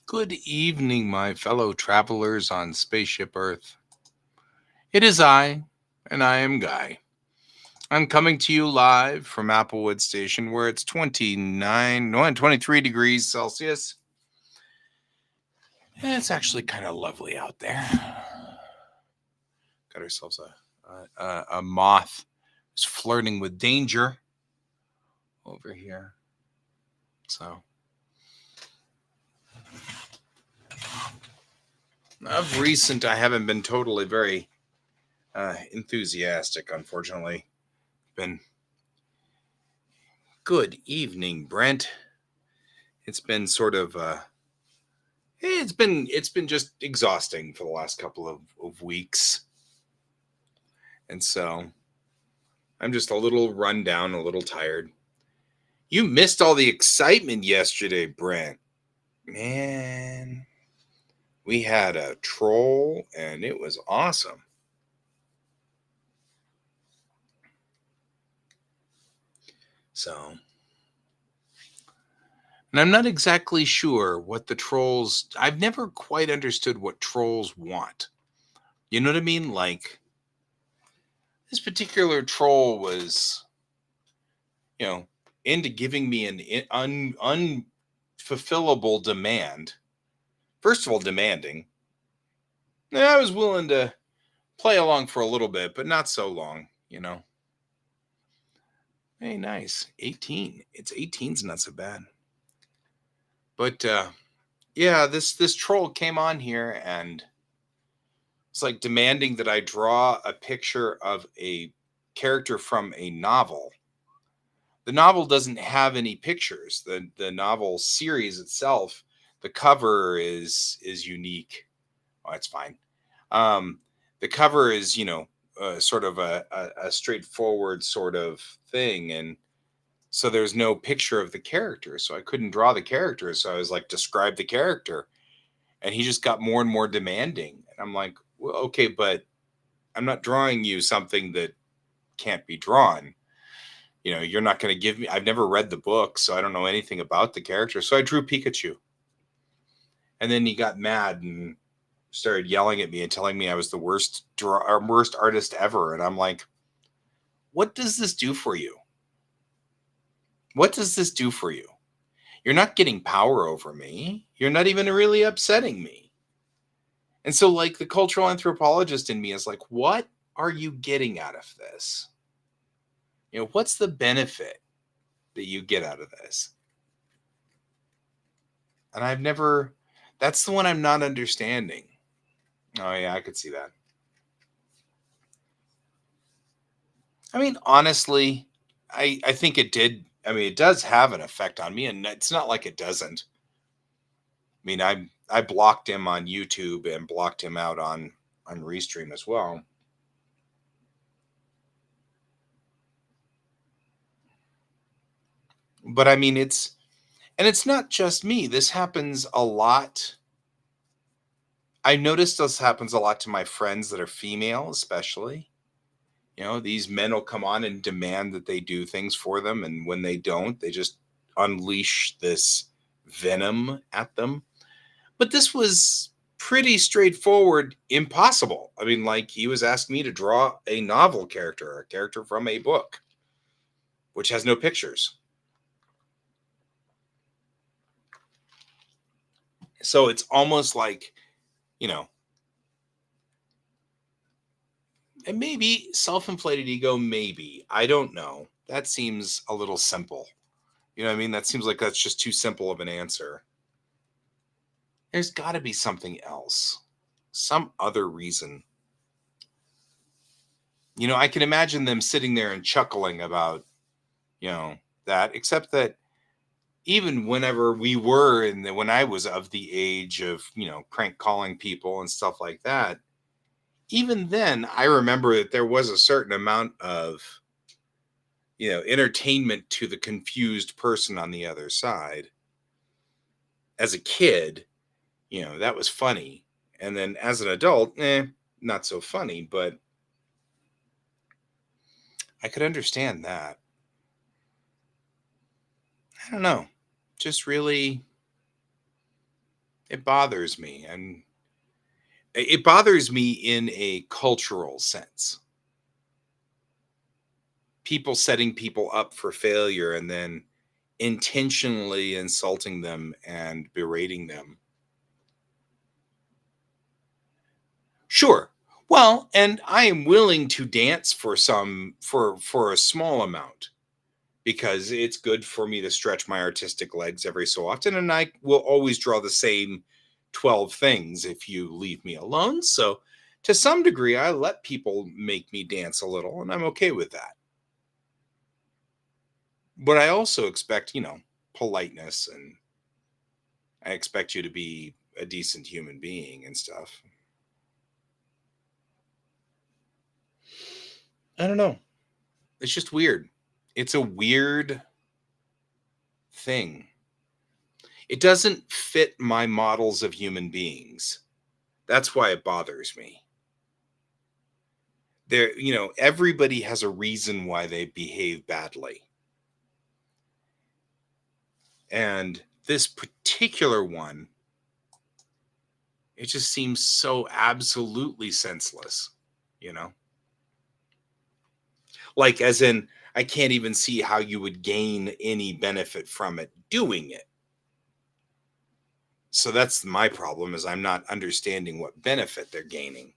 Good evening, my fellow travelers on Spaceship Earth. It is I, and I am Guy. I'm coming to you live from Applewood Station, where it's 23 degrees Celsius. And it's actually kind of lovely out there. Got ourselves a moth who's flirting with danger over here. So, of recent, I haven't been totally very enthusiastic, unfortunately. Been good evening, Brent. It's been sort of it's been just exhausting for the last couple of weeks. And so I'm just a little run down, a little tired. You missed all the excitement yesterday, Brent. Man, we had a troll and it was awesome. So, and I'm not exactly sure what the trolls, I've never quite understood what trolls want. You know what I mean? Like, this particular troll was, into giving me an unfulfillable demand. First of all, demanding. I was willing to play along for a little bit, but not so long, Hey, nice. 18. It's 18's not so bad. But yeah, this troll came on here and it's like demanding that I draw a picture of a character from a novel. The novel doesn't have any pictures. The novel series itself, the cover is unique. Oh, it's fine. The cover is, sort of a straightforward sort of thing, and so there's no picture of the character. So I couldn't draw the character. So I was like, describe the character, and he just got more and more demanding. And I'm like, well, okay, but I'm not drawing you something that can't be drawn. You're not going to give me. I've never read the book, so I don't know anything about the character. So I drew Pikachu, and then he got mad and started yelling at me and telling me I was the worst artist ever. And I'm like, what does this do for you? What does this do for you? You're not getting power over me. You're not even really upsetting me. And so, like, the cultural anthropologist in me is like, what are you getting out of this? What's the benefit that you get out of this? And that's the one I'm not understanding. Oh, yeah, I could see that. I mean, honestly, I think it did. I mean, it does have an effect on me, and it's not like it doesn't. I mean, I blocked him on YouTube and blocked him out on Restream as well. But I mean, it's not just me. This happens a lot. I noticed this happens a lot to my friends that are female, especially. These men will come on and demand that they do things for them. And when they don't, they just unleash this venom at them. But this was pretty straightforward impossible. I mean, like, he was asking me to draw a novel character, a character from a book, which has no pictures. So it's almost like, you know, and maybe self-inflated ego, maybe. I don't know. That seems a little simple. You know what I mean? That seems like that's just too simple of an answer. There's got to be something else, some other reason. You know, I can imagine them sitting there and chuckling about, you know, that, except that even whenever we were in the, when I was of the age of, you know, crank calling people and stuff like that, even then, I remember that there was a certain amount of, you know, entertainment to the confused person on the other side. As a kid, you know, that was funny. And then as an adult, not so funny, but I could understand that. I don't know. Just really, it bothers me. And it bothers me in a cultural sense. People setting people up for failure and then intentionally insulting them and berating them. Sure. Well, and I am willing to dance for for a small amount because it's good for me to stretch my artistic legs every so often, and I will always draw the same 12 things if you leave me alone. So to some degree I let people make me dance a little and I'm okay with that. But I also expect, you know, politeness, and I expect you to be a decent human being and stuff. I don't know. It's just weird. It's a weird thing. It doesn't fit my models of human beings. That's why it bothers me. There, you know, everybody has a reason why they behave badly. And this particular one, it just seems so absolutely senseless, you know? Like, as in, I can't even see how you would gain any benefit from it doing it. So that's my problem, is I'm not understanding what benefit they're gaining.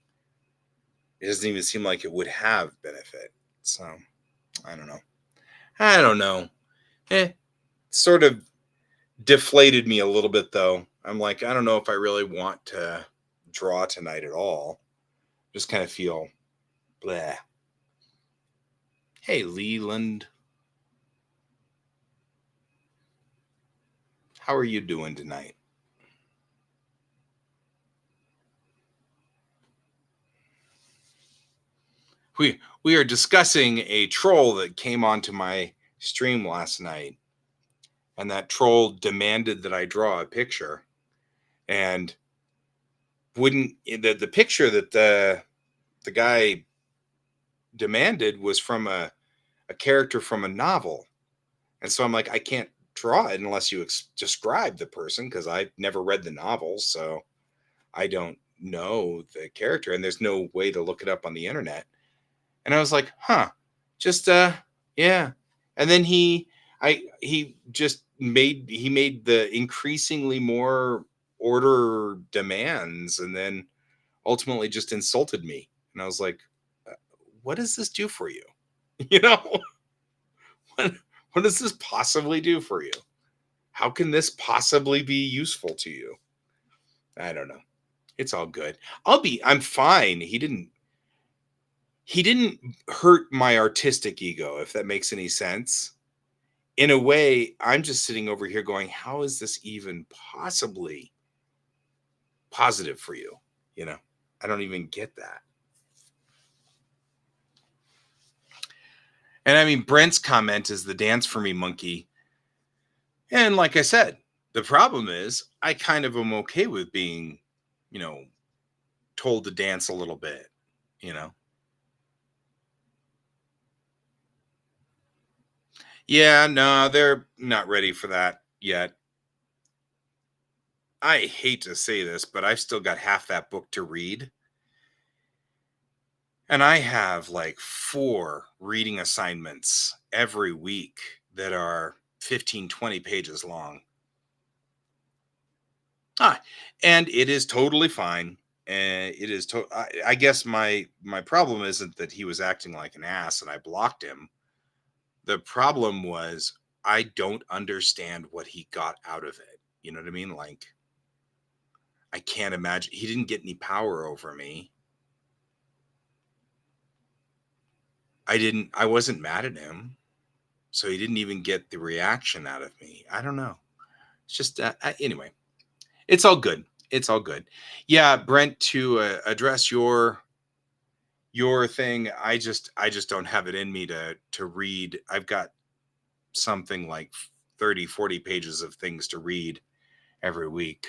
It doesn't even seem like it would have benefit. So I don't know. I don't know. Sort of deflated me a little bit though. I'm like, I don't know if I really want to draw tonight at all. Just kind of feel bleh. Hey Leland, how are you doing tonight? We are discussing a troll that came onto my stream last night, and that troll demanded that I draw a picture, and wouldn't the picture that the guy demanded was from a character from a novel. And so I'm like, I can't draw it unless you describe the person, because I've never read the novel, so I don't know the character, and there's no way to look it up on the internet. And I was like, huh, just yeah. And then he just made the increasingly more order demands, and then ultimately just insulted me. And I was like, "Uh, what does this do for you? You know, what, what does this possibly do for you? How can this possibly be useful to you? I don't know. It's all good. I'm fine. He didn't hurt my artistic ego, if that makes any sense. In a way, I'm just sitting over here going, how is this even possibly positive for you? You know, I don't even get that. And I mean, Brent's comment is the dance for me monkey. And like I said, the problem is I kind of am okay with being, you know, told to dance a little bit, you know. Yeah, no, they're not ready for that yet. I hate to say this, but I've still got half that book to read. And I have like 4 reading assignments every week that are 15, 20 pages long. Ah, and it is totally fine. And it is I guess my problem isn't that he was acting like an ass and I blocked him. The problem was I don't understand what he got out of it. You know what I mean? Like I can't imagine he didn't get any power over me. I wasn't mad at him. So he didn't even get the reaction out of me. I don't know. It's just anyway. It's all good. It's all good. Yeah, Brent. To address your thing, I just don't have it in me to read. I've got something like 30, 40 pages of things to read every week.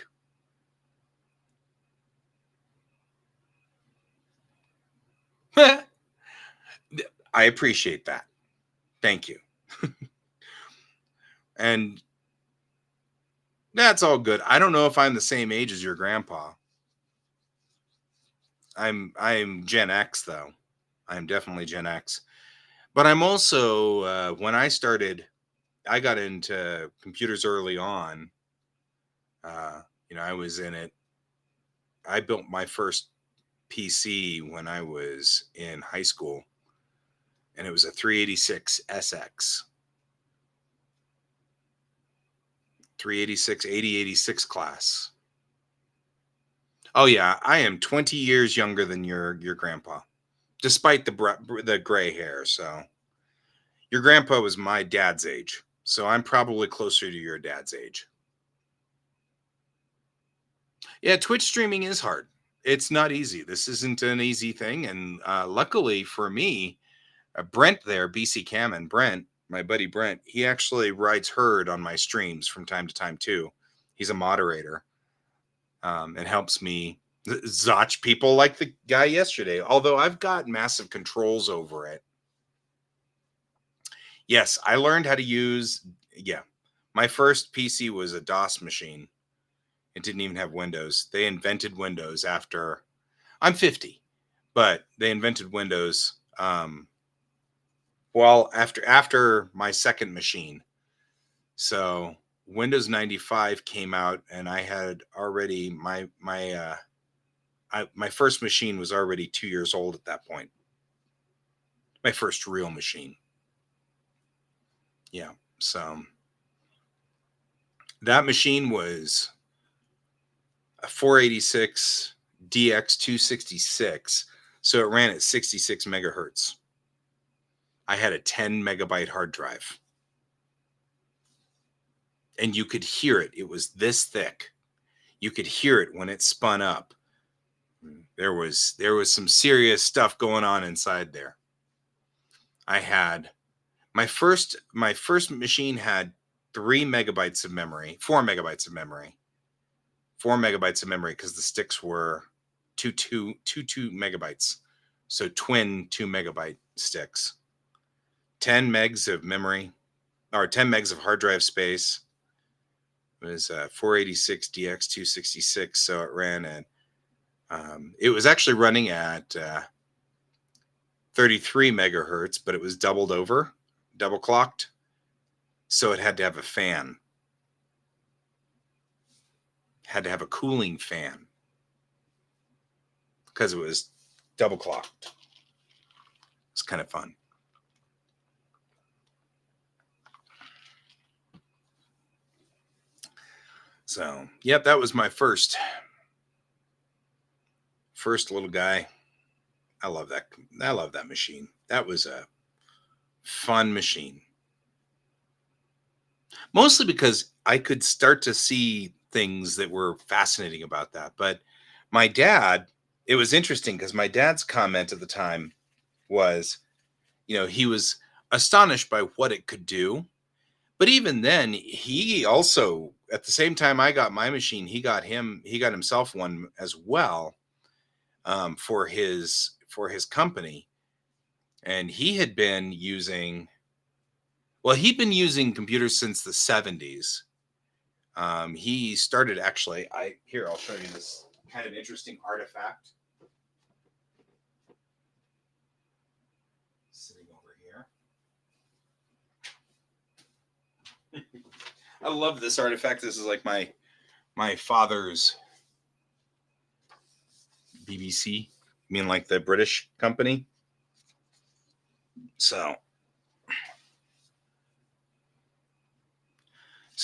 I appreciate that. Thank you. And that's all good. I don't know if I'm the same age as your grandpa. I'm Gen X though. I'm definitely Gen X. But I'm also when I got into computers early on. Uh, I was in it. I built my first PC when I was in high school, and it was a 386 SX, 386 8086 class. Oh yeah, I am 20 years younger than your grandpa, despite the gray hair. So your grandpa was my dad's age, so I'm probably closer to your dad's age. Yeah, Twitch streaming is hard. It's not easy. This isn't an easy thing, and luckily for me, Brent there, BC Cam and Brent, my buddy Brent, he actually writes herd on my streams from time to time too. He's a moderator and helps me zotch people like the guy yesterday. Although I've got massive controls over it. Yes, I learned how to use. Yeah, my first PC was a DOS machine. It didn't even have Windows. They invented Windows after I'm 50, but they invented Windows. Well, after my second machine. So Windows 95 came out, and I had already my first machine was already 2 years old at that point. My first real machine. Yeah. So that machine was a 486 DX266. So it ran at 66 megahertz. I had a 10 megabyte hard drive. And you could hear it. It was this thick. You could hear it when it spun up. There was some serious stuff going on inside there. I had my first machine had 3 megabytes of memory, 4 megabytes of memory, 4 megabytes of memory because the sticks were two megabytes, so twin 2 megabyte sticks. 10 megs of memory, or 10 megs of hard drive space. It was 486 DX266, so it ran at. It was actually running at 33 megahertz, but it was double clocked. So it had to have a fan, had to have a cooling fan because it was double clocked. It's kind of fun. So, yep, that was my first little guy. I love that. I love that machine. That was a fun machine. Mostly because I could start to see things that were fascinating about that. But my dad, it was interesting because my dad's comment at the time was, he was astonished by what it could do. But even then, he also, at the same time I got my machine, he got himself one as well, for his company. And he'd been using computers since the 70s. He started actually. I'll show you this kind of interesting artifact sitting over here. I love this artifact. This is like my father's BBC. I mean, like the British company. So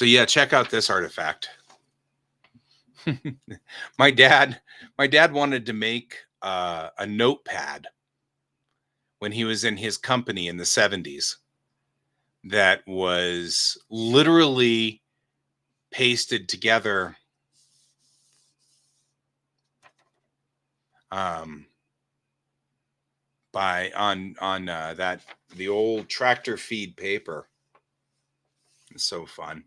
yeah, check out this artifact. my dad wanted to make a notepad when he was in his company in the 70s that was literally pasted together by on that the old tractor feed paper. It's so fun.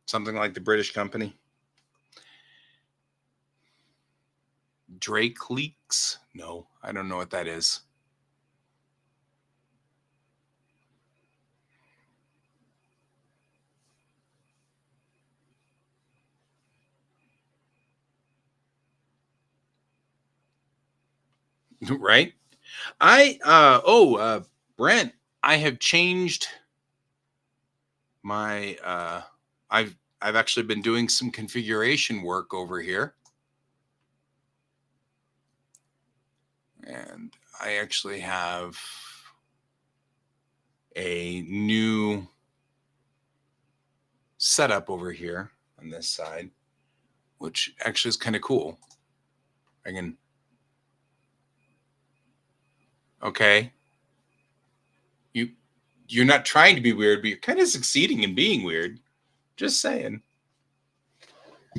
Something like the British company. Drake leaks? No, I don't know what that is. Right? Brent, I have changed my I've actually been doing some configuration work over here. And I actually have a new setup over here on this side, which actually is kind of cool. I can, okay. You're not trying to be weird, but you're kind of succeeding in being weird. Just saying.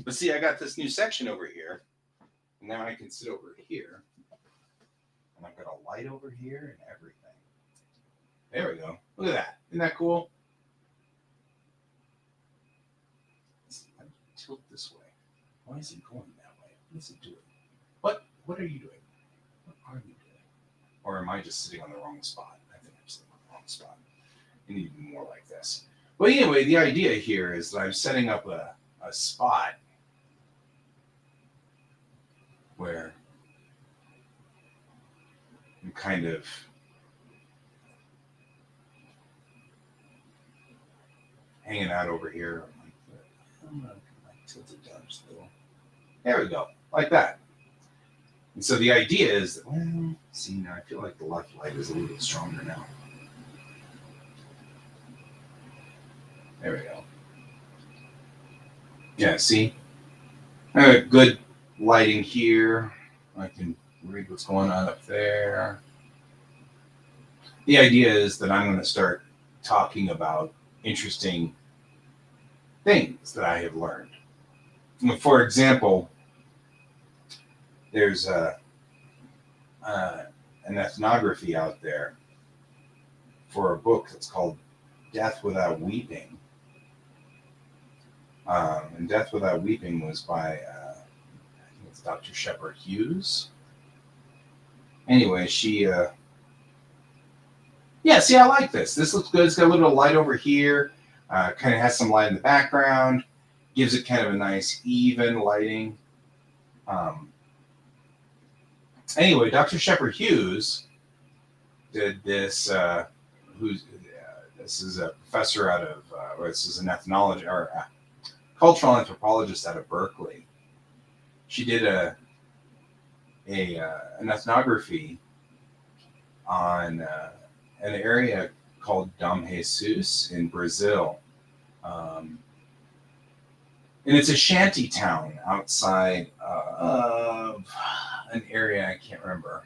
But see, I got this new section over here. And now I can sit over here. And I've got a light over here and everything. There we go. Look at that. Isn't that cool? Tilt this way. Why is it going that way? What is it doing? What are you doing? What are you doing? Or am I just sitting on the wrong spot? I think I'm sitting on the wrong spot. You need to be more like this. But anyway, the idea here is that I'm setting up a spot where I'm kind of hanging out over here. I'm going to tilt it down just a little. There we go. Like that. And so the idea is that, well, see, now I feel like the left light is a little bit stronger now. There we go. Yeah, see? Good lighting here. I can read what's going on up there. The idea is that I'm going to start talking about interesting things that I have learned. For example, there's an ethnography out there for a book that's called Death Without Weeping. And Death Without Weeping was by, I think it's Dr. Shepard Hughes. Anyway, she, yeah, see, I like this. This looks good. It's got a little light over here. Kind of has some light in the background. Gives it kind of a nice, even lighting. Anyway, Dr. Shepard Hughes did this. This is a professor out of, this is an ethnologist or cultural anthropologist out of Berkeley. She did an ethnography on an area called Dom Jesus in Brazil. And it's a shanty town outside of an area I can't remember.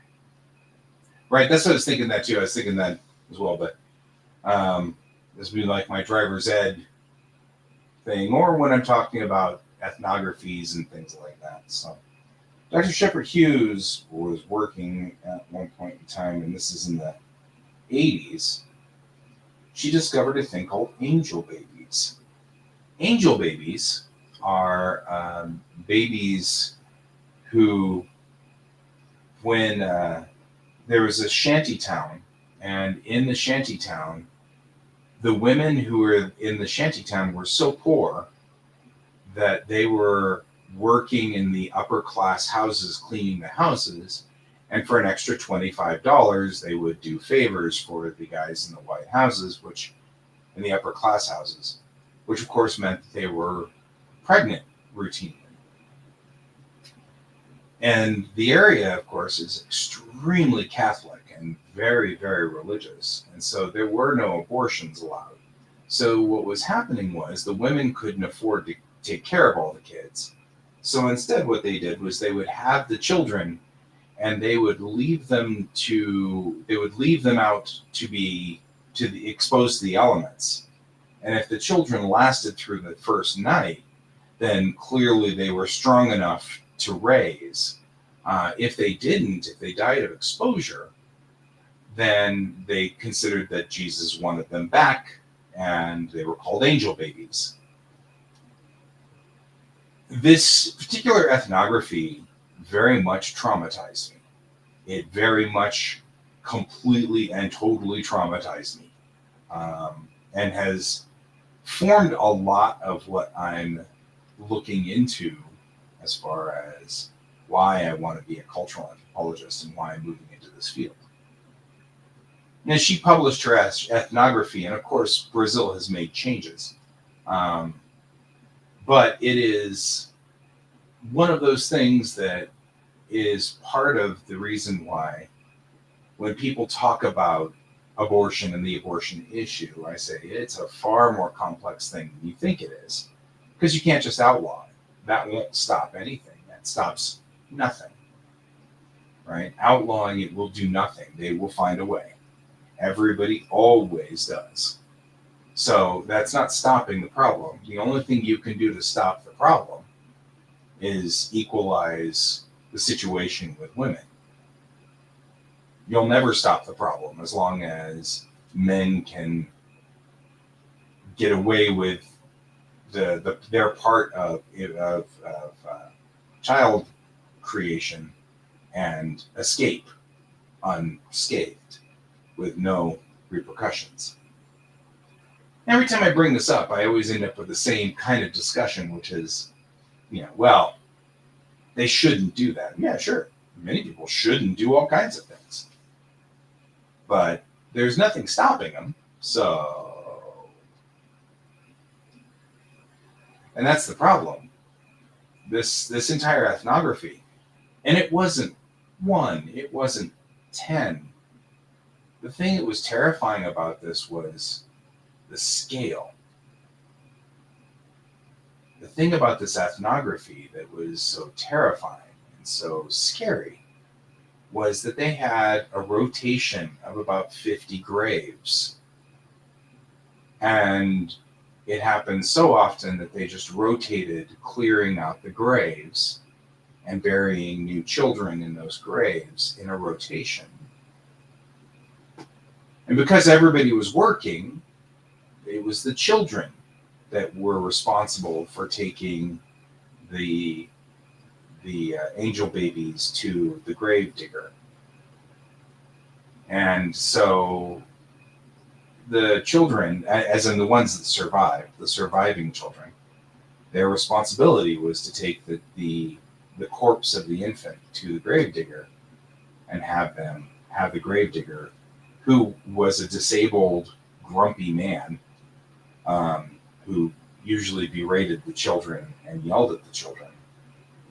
Right, that's what I was thinking that too. I was thinking that as well, but this would be like my driver's ed thing, or when I'm talking about ethnographies and things like that. So Dr. Shepard Hughes was working at one point in time, and this is in the 80s. She discovered a thing called angel babies. Angel babies are babies who, when there was a shanty town, and in the shanty town, the women who were in the shanty town were so poor that they were working in the upper class houses, cleaning the houses, and for an extra $25, they would do favors for the guys in the white houses, which in the upper class houses, which of course meant that they were pregnant routinely. And the area, of course, is extremely Catholic and very, very religious. And so there were no abortions allowed. So what was happening was the women couldn't afford to take care of all the kids. So instead, what they did was they would have the children, and they would leave them out to be exposed to the elements. And if the children lasted through the first night, then clearly they were strong enough to raise. If they didn't, if they died of exposure, then they considered that Jesus wanted them back, and they were called angel babies. This particular ethnography very much traumatized me. It very much completely and totally traumatized me, and has formed a lot of what I'm looking into as far as why I want to be a cultural anthropologist and why I'm moving into this field. And she published her ethnography, and of course, Brazil has made changes. But it is one of those things that is part of the reason why when people talk about abortion and the abortion issue, I say it's a far more complex thing than you think it is, because you can't just outlaw it. That won't stop anything. That stops nothing, right? Outlawing it will do nothing. They will find a way. Everybody always does. So that's not stopping the problem. The only thing you can do to stop the problem is equalize the situation with women. You'll never stop the problem as long as men can get away with their part of child creation and escape unscathed with no repercussions. Every time I bring this up, I always end up with the same kind of discussion, which is, well, they shouldn't do that. Yeah, sure. Many people shouldn't do all kinds of things. But there's nothing stopping them. So, and that's the problem. This entire ethnography, and it wasn't one, it wasn't 10. The thing that was terrifying about this was the scale. The thing about this ethnography that was so terrifying and so scary was that they had a rotation of about 50 graves. And it happened so often that they just rotated, clearing out the graves and burying new children in those graves in a rotation. And because everybody was working, it was the children that were responsible for taking the angel babies to the grave digger. And so the children, as in the ones that survived, the surviving children, their responsibility was to take the corpse of the infant to the grave digger and have the grave digger, who was a disabled, grumpy man, who usually berated the children and yelled at the children,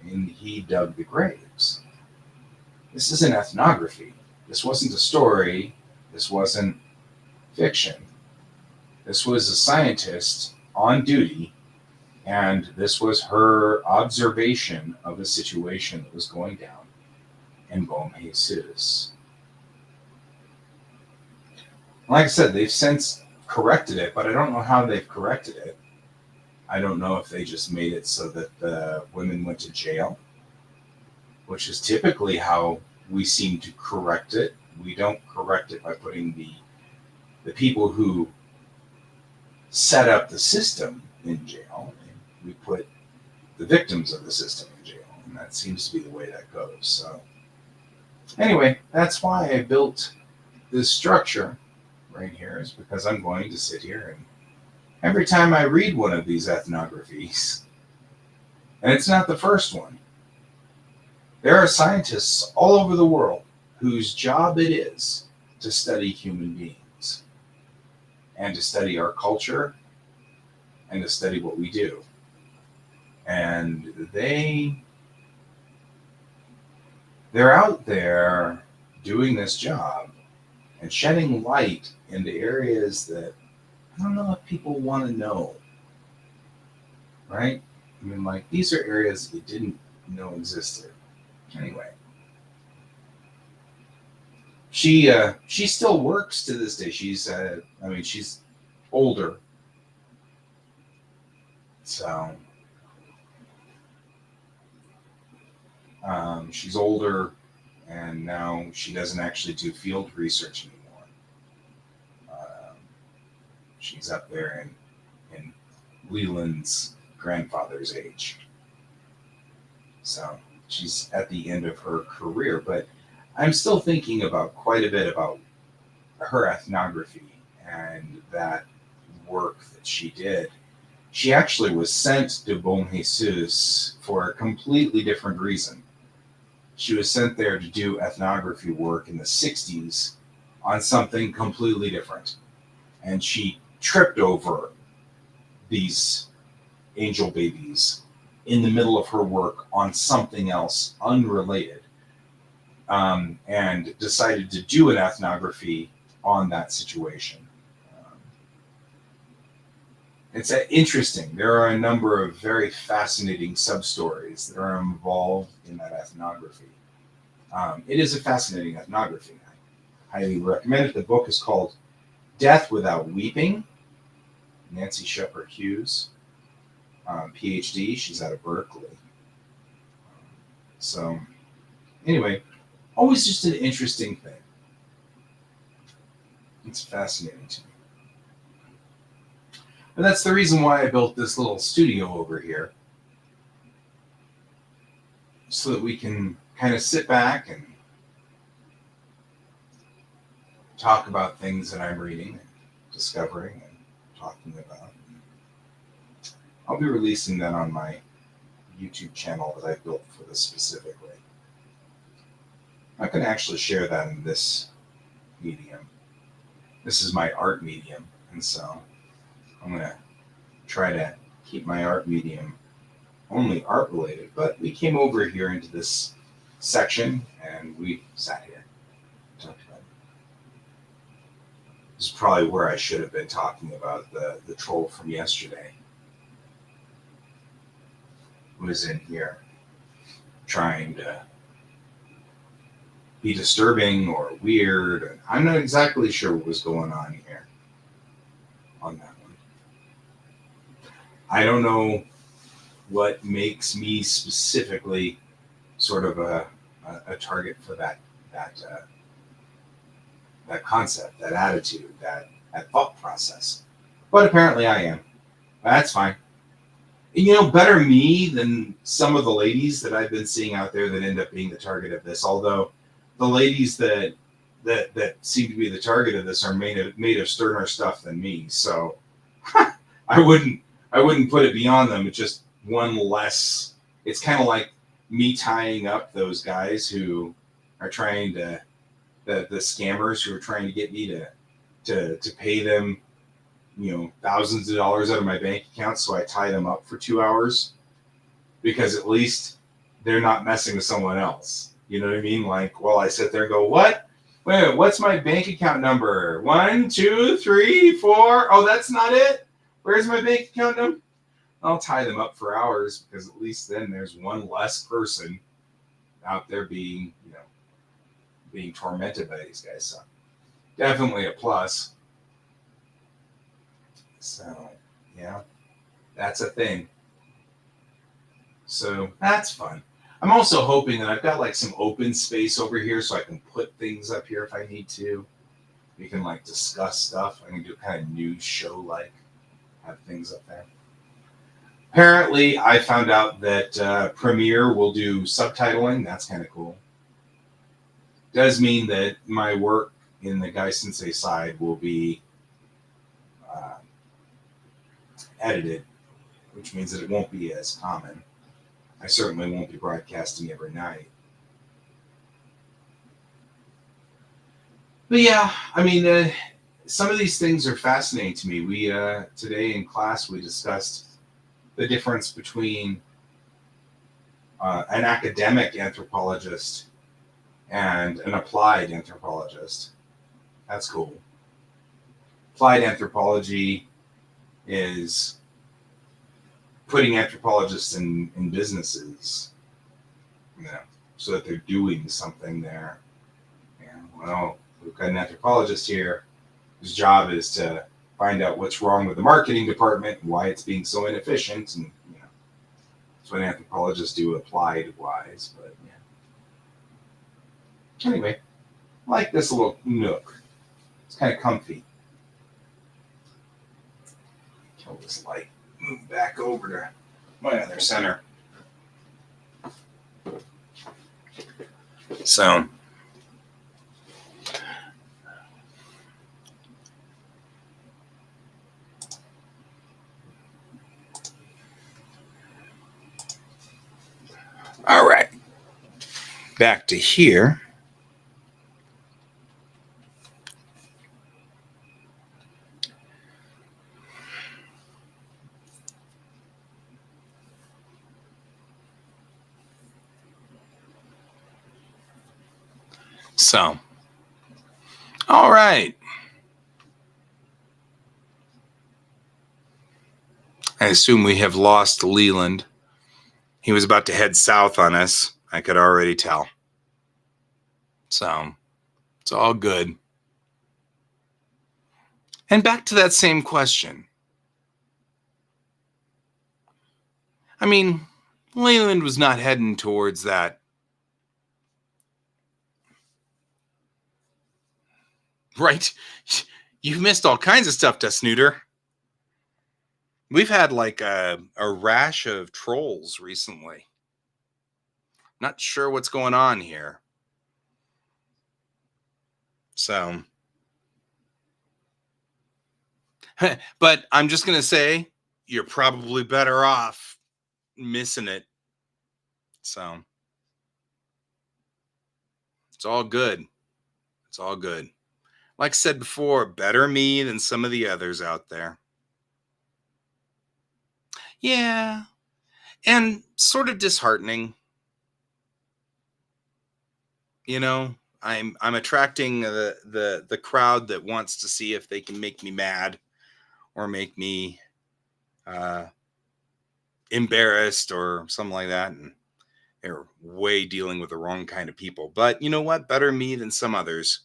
and he dug the graves. This is an ethnography. This wasn't a story. This wasn't fiction. This was a scientist on duty, and this was her observation of a situation that was going down in Bom Jesus. Like I said, they've since corrected it, but I don't know how they've corrected it. I don't know if they just made it so that the women went to jail, which is typically how we seem to correct it. We don't correct it by putting the people who set up the system in jail, and we put the victims of the system in jail. And that seems to be the way that goes. So anyway, that's why I built this structure right here, is because I'm going to sit here and every time I read one of these ethnographies, and it's not the first one, there are scientists all over the world whose job it is to study human beings and to study our culture and to study what we do. And they're out there doing this job and shedding light into areas that I don't know if people want to know, right? I mean, like, these are areas you didn't know existed. Anyway, she still works to this day. She's older, so she's older, and now she doesn't actually do field research anymore. She's up there in Leland's grandfather's age, so she's at the end of her career. But I'm still thinking about quite a bit about her ethnography and that work that she did. She actually was sent to Bom Jesus for a completely different reason. She was sent there to do ethnography work in the 60s on something completely different. And she tripped over these angel babies in the middle of her work on something else unrelated, and decided to do an ethnography on that situation. It's interesting. There are a number of very fascinating sub-stories that are involved in that ethnography. It is a fascinating ethnography. I highly recommend it. The book is called Death Without Weeping. Nancy Shepard Hughes, PhD. She's out of Berkeley. So anyway, always just an interesting thing. It's fascinating to me. And that's the reason why I built this little studio over here, so that we can kind of sit back and talk about things that I'm reading and discovering and talking about. I'll be releasing that on my YouTube channel that I built for this specifically. I can actually share that in this medium. This is my art medium, and so I'm going to try to keep my art medium only art related, but we came over here into this section and we sat here and talked about it. This is probably where I should have been talking about the troll from yesterday. Was in here trying to be disturbing or weird. I'm not exactly sure what was going on here on that one. I don't know what makes me specifically sort of a target for that concept, that attitude, that thought process. But apparently I am. That's fine. Better me than some of the ladies that I've been seeing out there that end up being the target of this. Although the ladies that seem to be the target of this are made of sterner stuff than me. So I wouldn't put it beyond them. It's just one less. It's kind of like me tying up those guys who are trying to, the scammers who are trying to get me to pay them, thousands of dollars out of my bank account, so I tie them up for 2 hours, because at least they're not messing with someone else. You know what I mean? Like, well, I sit there and go, what? Wait, what's my bank account number? 1, 2, 3, 4. Oh, that's not it? Where's my bank account number? I'll tie them up for hours, because at least then there's one less person out there being tormented by these guys. So definitely a plus. So, yeah, that's a thing. So that's fun. I'm also hoping that I've got like some open space over here so I can put things up here if I need to. We can like discuss stuff. I can do kind of news show like, have things up there. Apparently, I found out that Premiere will do subtitling. That's kind of cool. Does mean that my work in the Guy Sensei side will be uh, edited, which means that it won't be as common. I certainly won't be broadcasting every night. But yeah, I mean, some of these things are fascinating to me. We today in class we discussed the difference between an academic anthropologist and an applied anthropologist. That's cool. Applied anthropology is putting anthropologists in businesses, you know, so that they're doing something there. And well, we've got an anthropologist here whose job is to find out what's wrong with the marketing department and why it's being so inefficient, and that's what anthropologists do applied wise. But yeah. Anyway, I like this little nook. It's kind of comfy. Kill this light. Move back over to my other center. So, all right, back to here. So, all right. I assume we have lost Leland. He was about to head south on us. I could already tell. So, it's all good. And back to that same question. I mean, Leland was not heading towards that. Right? You've missed all kinds of stuff, Snooter. We've had like a rash of trolls recently. Not sure what's going on here. So, but I'm just going to say you're probably better off missing it. So, it's all good. It's all good. Like I said before, better me than some of the others out there. Yeah. And sort of disheartening. You know, I'm attracting the crowd that wants to see if they can make me mad or make me embarrassed or something like that, and they're way dealing with the wrong kind of people. But you know what? Better me than some others,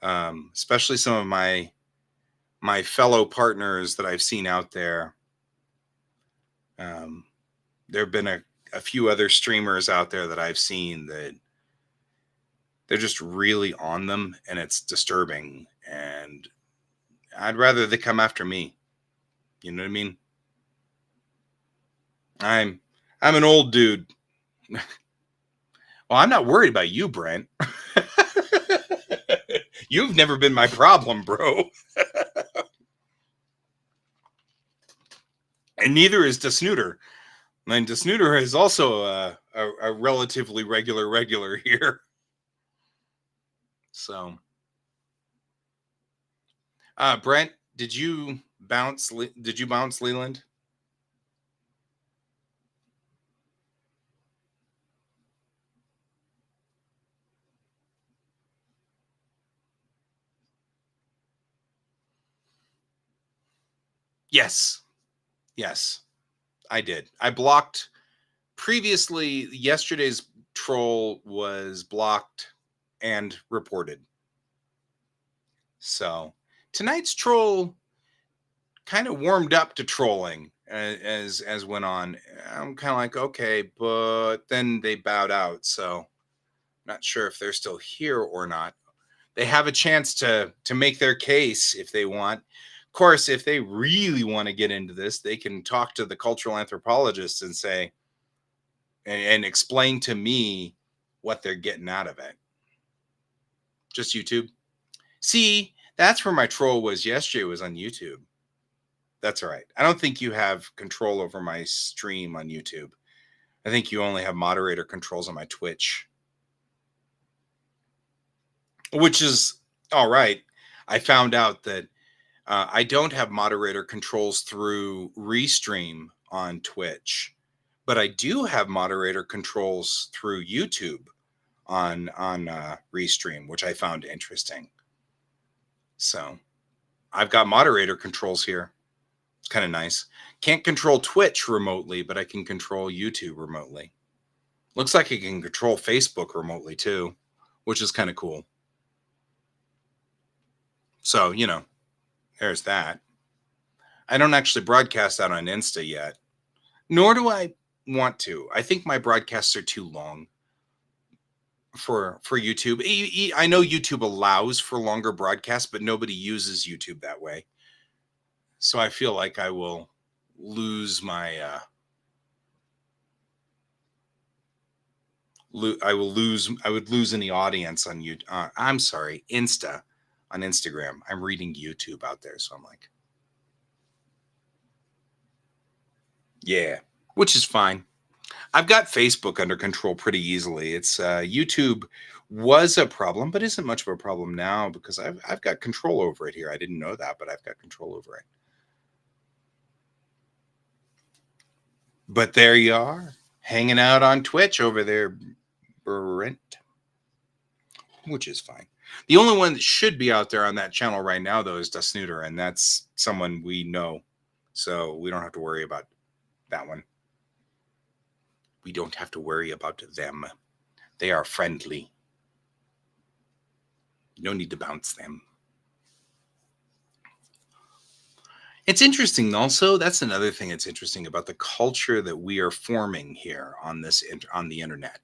especially some of my fellow partners that I've seen out there. There have been a few other streamers out there that I've seen that they're just really on them, and it's disturbing. And I'd rather they come after me. You know what I mean? I'm an old dude. Well, I'm not worried about you, Brent. You've never been my problem, bro. And neither is DeSnooter. And DeSnooter is also a relatively regular here. So, Brent, did you bounce Leland? Yes. Yes, I did. I blocked previously. Yesterday's troll was blocked and reported. So tonight's troll kind of warmed up to trolling as went on. I'm kind of like, okay, but then they bowed out. So not sure if they're still here or not. They have a chance to make their case if they want. Of course, if they really want to get into this, they can talk to the cultural anthropologists and say, and explain to me what they're getting out of it. Just YouTube. See, that's where my troll was yesterday, was on YouTube. That's all right. I don't think you have control over my stream on YouTube. I think you only have moderator controls on my Twitch, which is all right. I found out that I don't have moderator controls through Restream on Twitch, but I do have moderator controls through YouTube on Restream, which I found interesting. So I've got moderator controls here. It's kind of nice. Can't control Twitch remotely, but I can control YouTube remotely. Looks like I can control Facebook remotely too, which is kind of cool. So, you know, there's that. I don't actually broadcast out on Insta yet, nor do I want to. I think my broadcasts are too long for YouTube. I know YouTube allows for longer broadcasts, but nobody uses YouTube that way. So I feel like I will lose my I would lose any audience on you. I'm sorry, Insta on Instagram. I'm reading YouTube out there, so I'm like, yeah, which is fine. I've got Facebook under control pretty easily. It's YouTube was a problem, but isn't much of a problem now because I've got control over it here. I didn't know that, but I've got control over it. But there you are, hanging out on Twitch over there, Brent, which is fine. The only one that should be out there on that channel right now, though, is Dusnooter, and that's someone we know, so we don't have to worry about that one. We don't have to worry about them. They are friendly. No need to bounce them. It's interesting also, that's another thing that's interesting about the culture that we are forming here on the internet.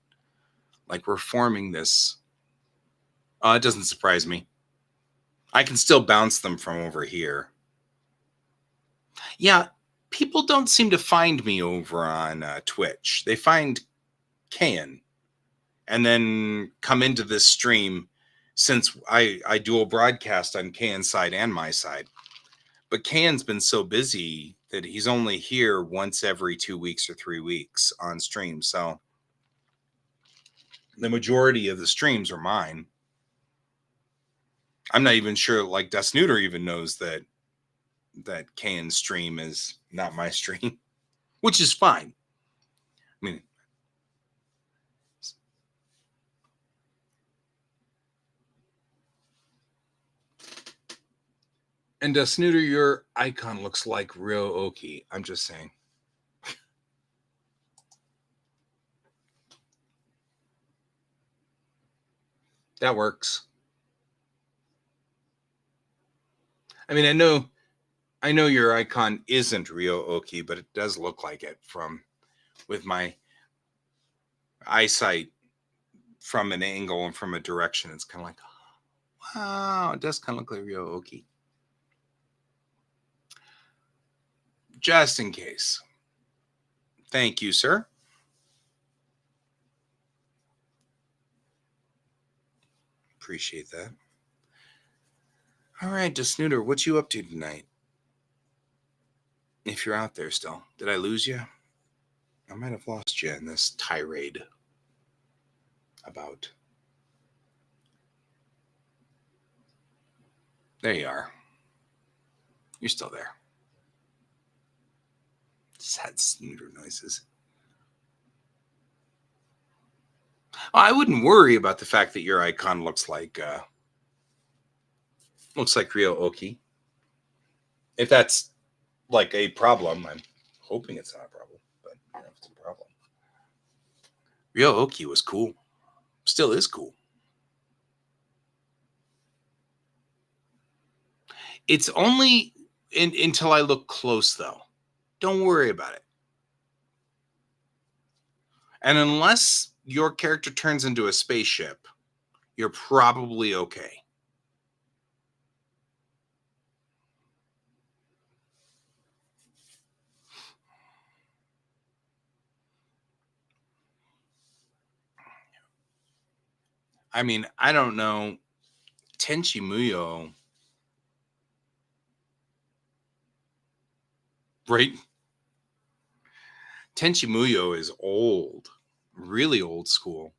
Like, we're forming this. It doesn't surprise me. I can still bounce them from over here. Yeah, people don't seem to find me over on Twitch. They find Kayan and then come into this stream, since I dual broadcast on Kayan's side and my side. But Kayan's been so busy that he's only here once every 2 weeks or 3 weeks on stream. So the majority of the streams are mine. I'm not even sure, like, Dusnooter even knows that Kayan's stream is not my stream, which is fine. I mean, and Dusnooter, your icon looks like Ryo Oki. I'm just saying. That works. I mean, I know your icon isn't Ryo Oki, but it does look like it with my eyesight from an angle and from a direction. It's kind of like, wow, it does kind of look like Ryo Oki. Just in case. Thank you, sir. Appreciate that. All right, Dusnooter, what you up to tonight? If you're out there still. Did I lose you? I might have lost you in this tirade about. There you are. You're still there. Sad snooter noises. I wouldn't worry about the fact that your icon looks like Ryo Oki. If that's like a problem, I'm hoping it's not a problem, but I don't know if it's a problem. Ryo Oki was cool. Still is cool. It's only until I look close, though. Don't worry about it. And unless your character turns into a spaceship, you're probably okay. I mean, I don't know. Tenchi Muyo, right? Tenchi Muyo is old, really old school.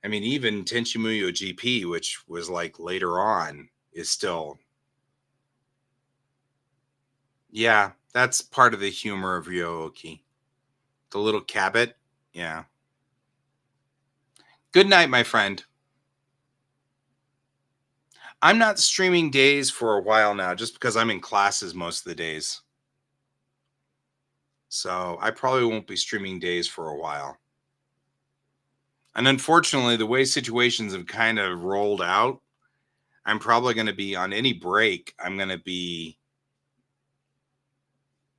I mean, even Tenchi Muyo GP, which was like later on, is still. Yeah, that's part of the humor of Ryo-Oki. The little cabot. Yeah. Good night, my friend. I'm not streaming days for a while now just because I'm in classes most of the days. So I probably won't be streaming days for a while. And unfortunately, the way situations have kind of rolled out, I'm probably going to be on any break. I'm going to be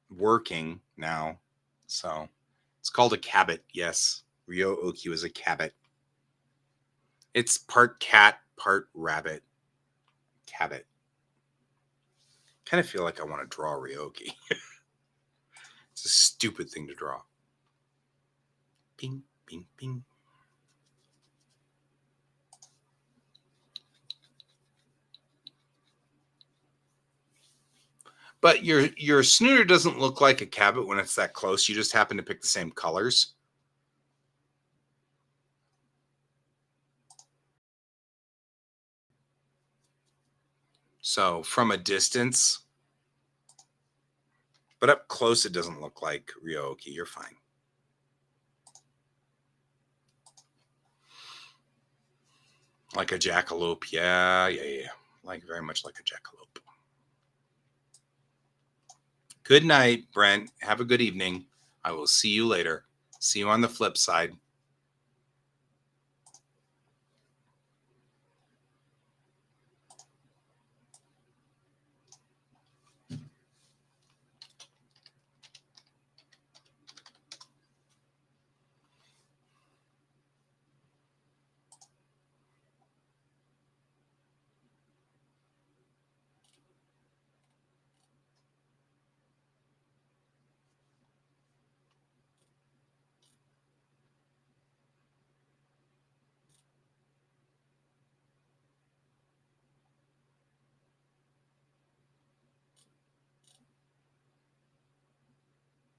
working now. So it's called a cabot. Yes. Ryo-Oki was a cabot. It's part cat, part rabbit. Cabot. Kind of feel like I want to draw Ryo-Oki. It's a stupid thing to draw. Bing, bing, bing. But your snooter doesn't look like a cabot when it's that close. You just happen to pick the same colors. So from a distance, but up close, it doesn't look like Ryo-Oki. You're fine. Like a jackalope. Yeah. Like very much like a jackalope. Good night, Brent. Have a good evening. I will see you later. See you on the flip side.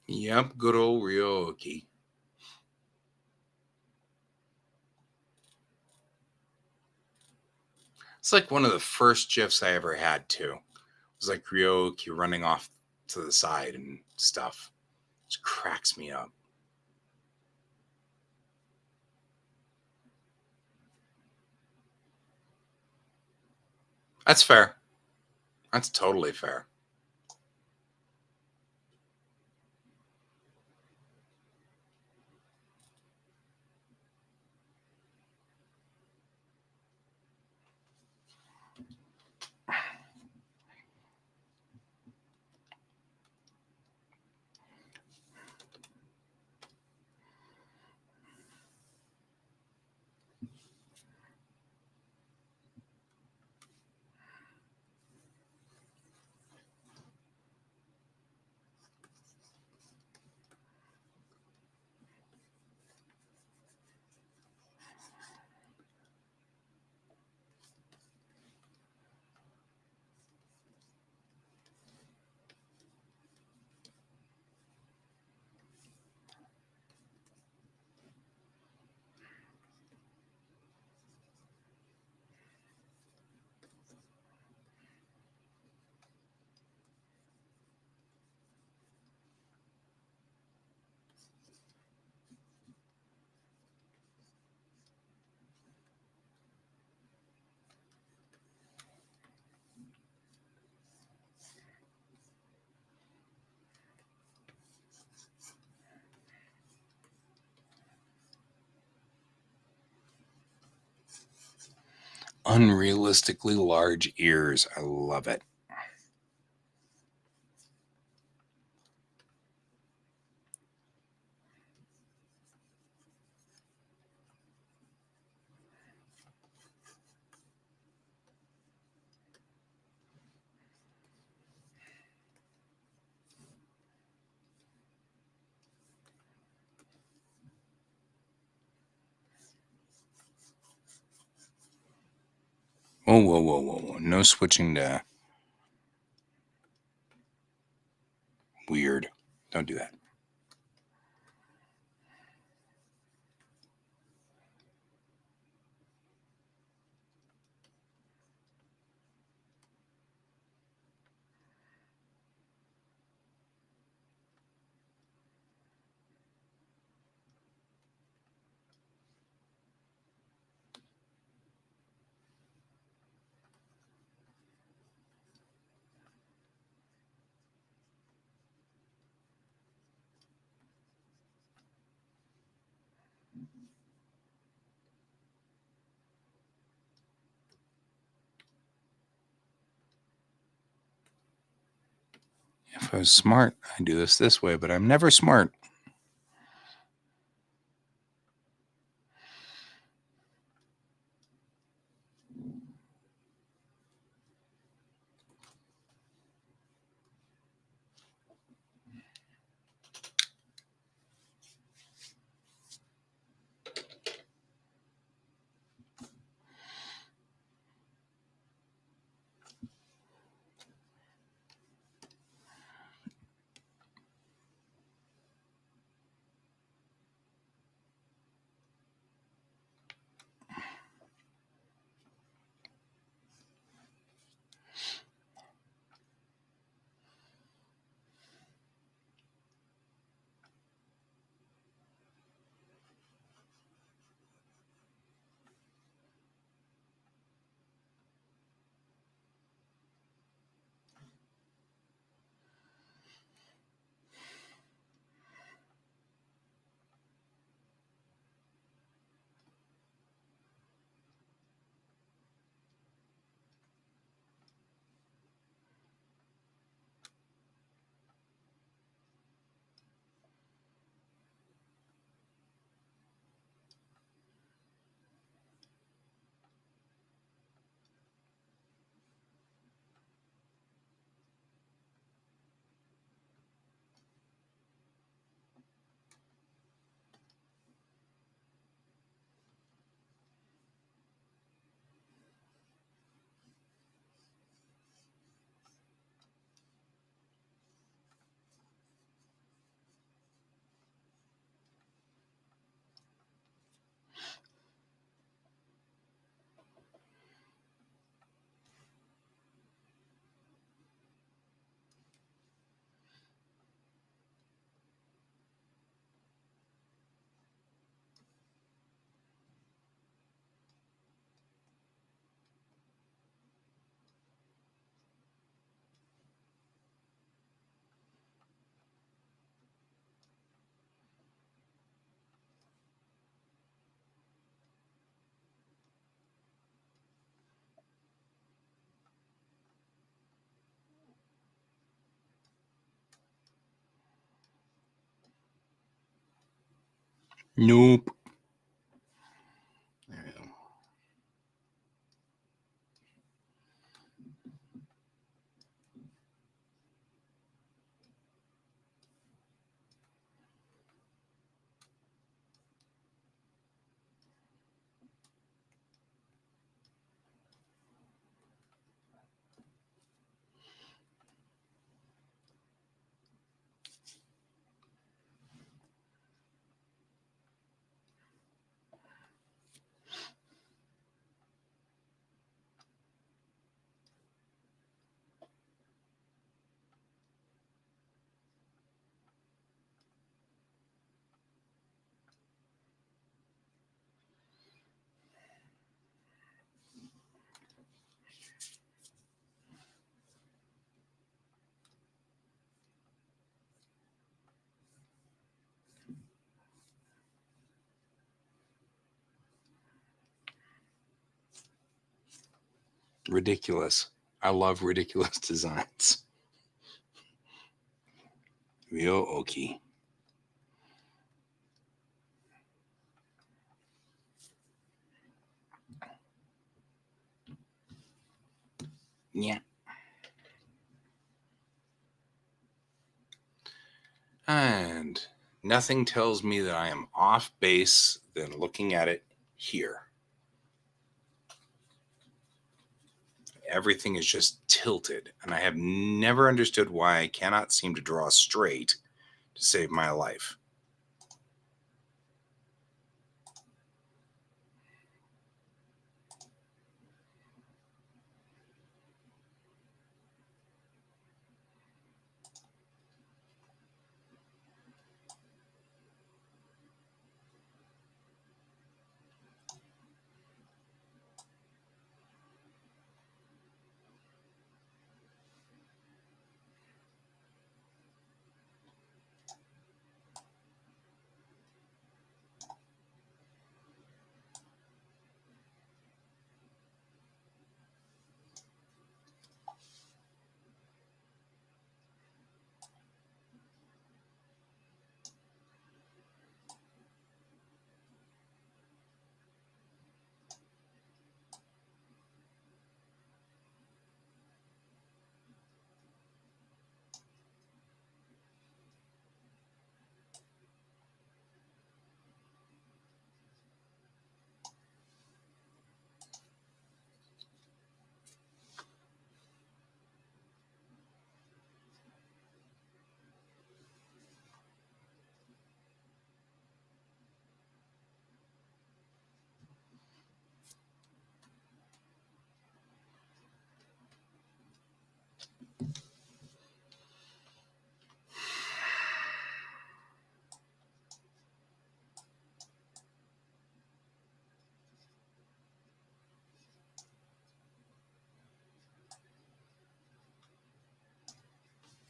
Yep, good old Ryo-Oki. It's like one of the first GIFs I ever had too. It was like Ryo-Oki running off to the side and stuff. It just cracks me up. That's fair. That's totally fair. Unrealistically large ears. I love it. Oh, whoa, whoa, whoa, whoa. No switching to weird. Don't do that. If I was smart, I'd do this way, but I'm never smart. Nope. There we go. Ridiculous. I love ridiculous designs. Real okie. Yeah. And nothing tells me that I am off base than looking at it here. everything is just tilted, and I have never understood why I cannot seem to draw straight to save my life.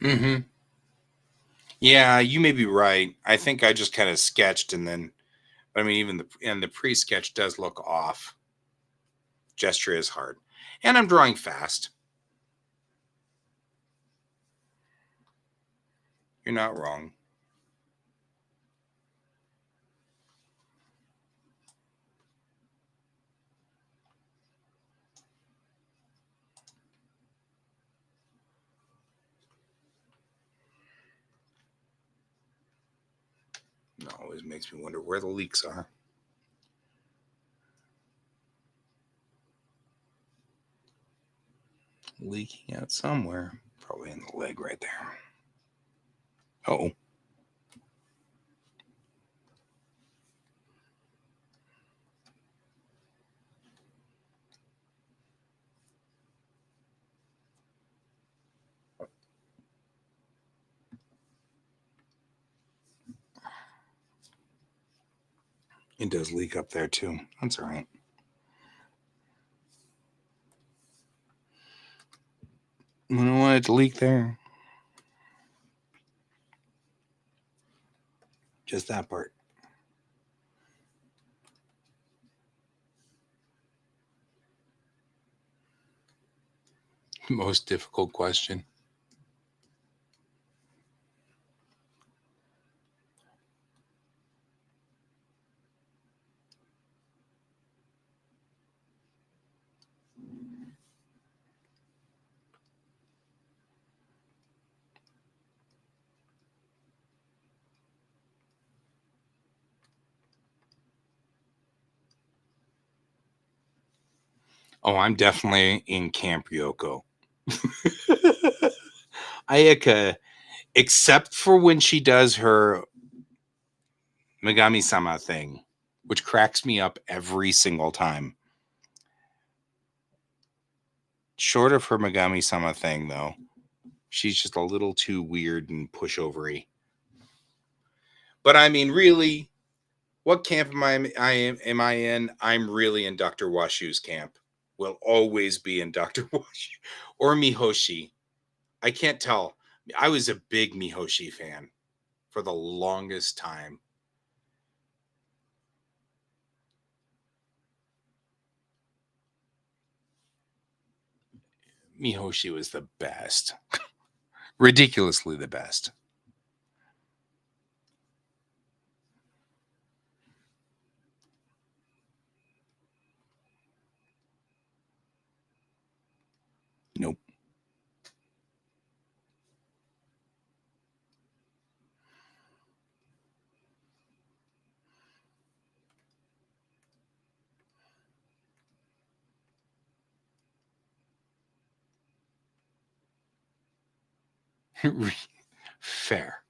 Mm-hmm. Yeah, you may be right. I think I just kind of sketched, and then, I mean, even the pre-sketch does look off. Gesture is hard, and I'm drawing fast. You're not wrong. It always makes me wonder where the leaks are. Leaking out somewhere, probably in the leg right there. Oh. It does leak up there too. That's all right. I don't want it to leak there. Just that part. Most difficult question. Oh, I'm definitely in Camp Ryoko. Ayaka, except for when she does her Megami Sama thing, which cracks me up every single time. Short of her Megami Sama thing, though, she's just a little too weird and pushovery. But I mean, really, what camp am I in? I'm really in Dr. Washu's camp. Will always be in Dr. Washu or Mihoshi. I can't tell. I was a big Mihoshi fan for the longest time. Mihoshi was the best. Ridiculously the best. Nope. Fair.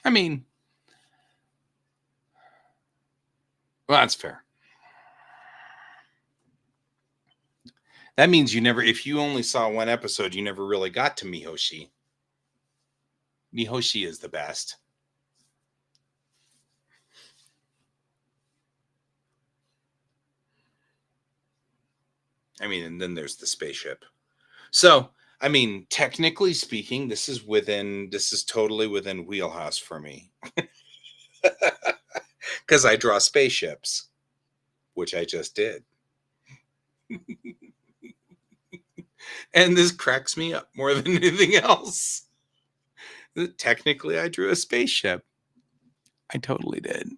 I mean, well, that's fair. That means you never, if you only saw one episode, you never really got to Mihoshi. Mihoshi is the best. I mean, and then there's the spaceship. So, I mean, technically speaking, this is totally within wheelhouse for me. Because I draw spaceships, which I just did. And this cracks me up more than anything else. Technically, I drew a spaceship. I totally did.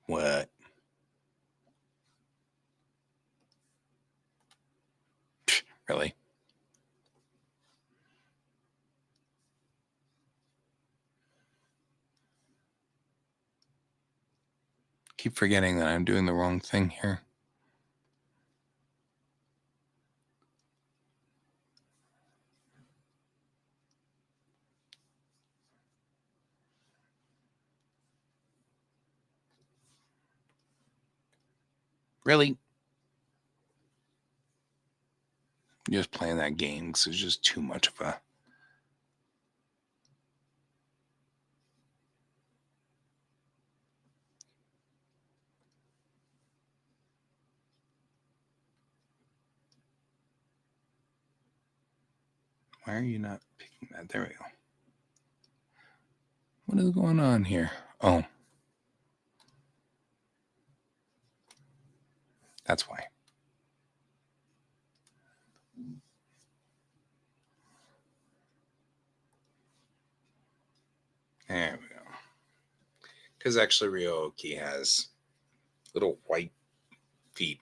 What? Really? Keep forgetting that I'm doing the wrong thing here. Really? Just playing that game because it's just too much of a. Why are you not picking that? There we go. What is going on here? Oh. That's why. There we go. Because actually, Ryoki has little white feet.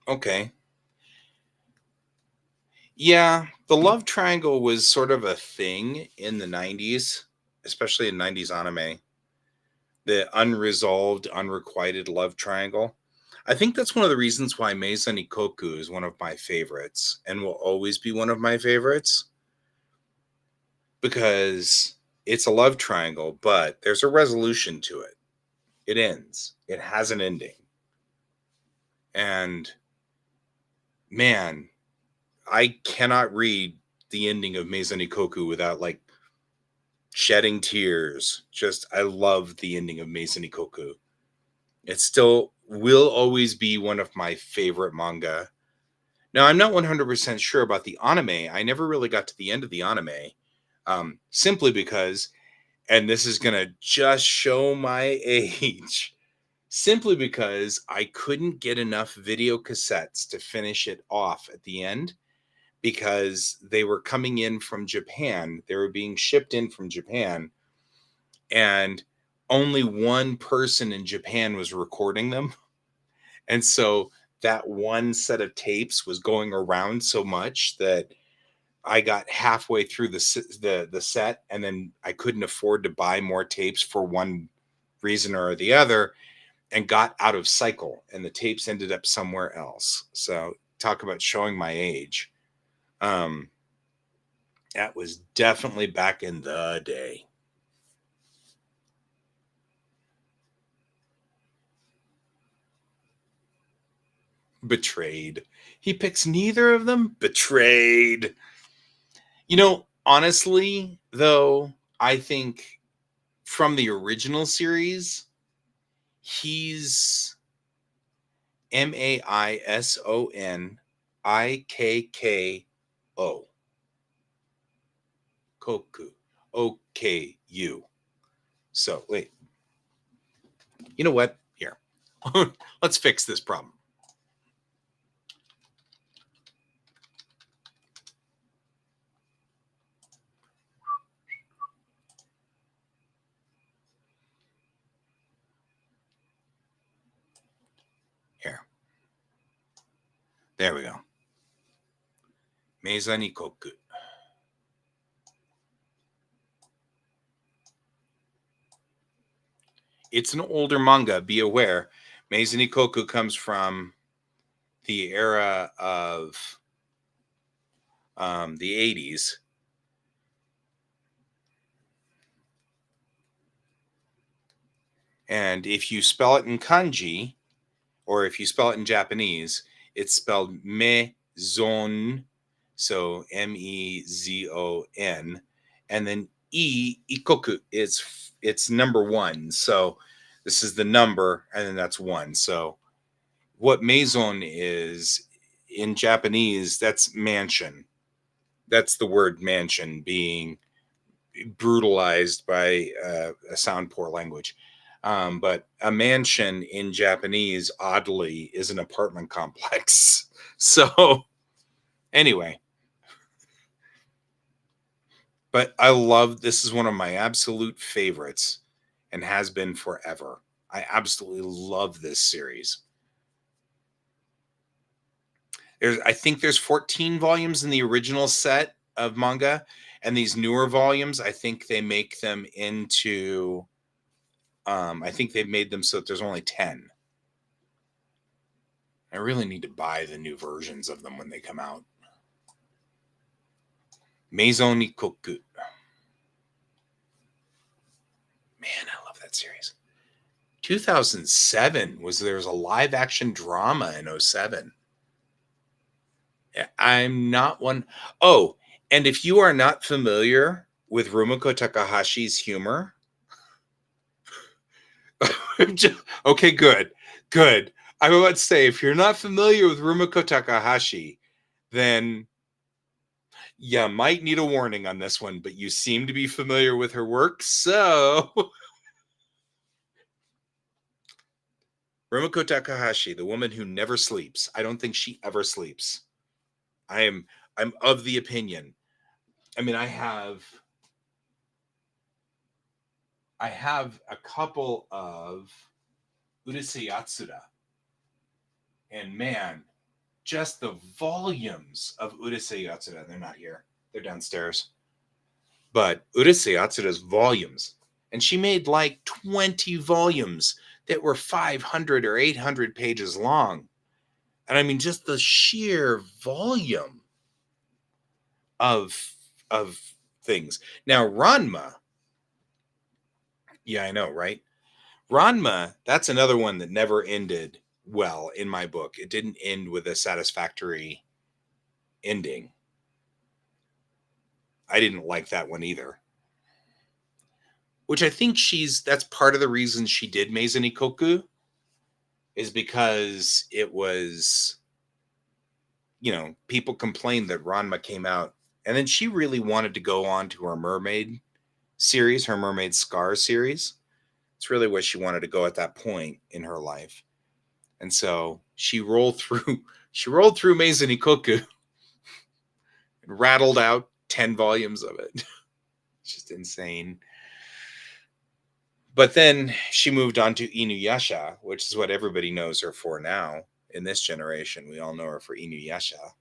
Okay. Yeah, the love triangle was sort of a thing in the 90s, especially in 90s anime. The unresolved, unrequited love triangle. I think that's one of the reasons why Meizan Ikoku is one of my favorites and will always be one of my favorites because it's a love triangle, but there's a resolution to it. It ends, it has an ending. And man, I cannot read the ending of Meizan Ikoku without like shedding tears. Just, I love the ending of Meizan Ikoku. It still will always be one of my favorite manga. Now, I'm not 100% sure about the anime. I never really got to the end of the anime, simply because, and this is going to just show my age, simply because I couldn't get enough video cassettes to finish it off at the end because they were coming in from Japan. They were being shipped in from Japan, and only one person in Japan was recording them. And so that one set of tapes was going around so much that I got halfway through the set, and then I couldn't afford to buy more tapes for one reason or the other, and got out of cycle, and the tapes ended up somewhere else. So talk about showing my age. That was definitely back in the day. Betrayed. He picks neither of them. Betrayed. You know, honestly, though, I think from the original series, He's Maisonnikko. Koku. OKU. So, wait. You know what? Here. Let's fix this problem. Here. There we go. Maisonnikko. It's an older manga, be aware. Maisonnikko comes from the era of the 80s. And if you spell it in kanji, or if you spell it in Japanese, it's spelled mezon, so Mezon, and then ikoku. It's number one. So this is the number, and then that's one. So what maison is in Japanese, that's mansion. That's the word mansion, being brutalized by a sound poor language. But a mansion in Japanese, oddly, is an apartment complex. So anyway, but I love, this is one of my absolute favorites and has been forever. I absolutely love this series. I think there's 14 volumes in the original set of manga, and these newer volumes, I think they make them into I think they've made them so that there's only 10. I really need to buy the new versions of them when they come out. Maisonnikko. Man, I love that series. 2007 there was a live action drama in 07. I'm not one. Oh, and if you are not familiar with Rumiko Takahashi's humor, okay, good. I was about to say, if you're not familiar with Rumiko Takahashi, then you might need a warning on this one, but you seem to be familiar with her work, so Rumiko Takahashi, the woman who never sleeps. I don't think she ever sleeps. I'm of the opinion. I mean, I have a couple of Urusei Yatsura, and man, just the volumes of Urusei Yatsura. They're not here. They're downstairs. But Urusei Yatsura's volumes, and she made like 20 volumes that were 500 or 800 pages long. And I mean, just the sheer volume of things. Now, Ranma, yeah, I know, right? Ranma, that's another one that never ended well in my book. It didn't end with a satisfactory ending. I didn't like that one either. Which I think that's part of the reason she did Maisonnikko, is because it was, people complained that Ranma came out, and then she really wanted to go on to her mermaid series, her Mermaid Scar series. It's really what she wanted to go at that point in her life. And so she rolled through Maisonnikko and rattled out 10 volumes of it. Just insane. But then she moved on to Inuyasha, which is what everybody knows her for now. In this generation, we all know her for Inuyasha.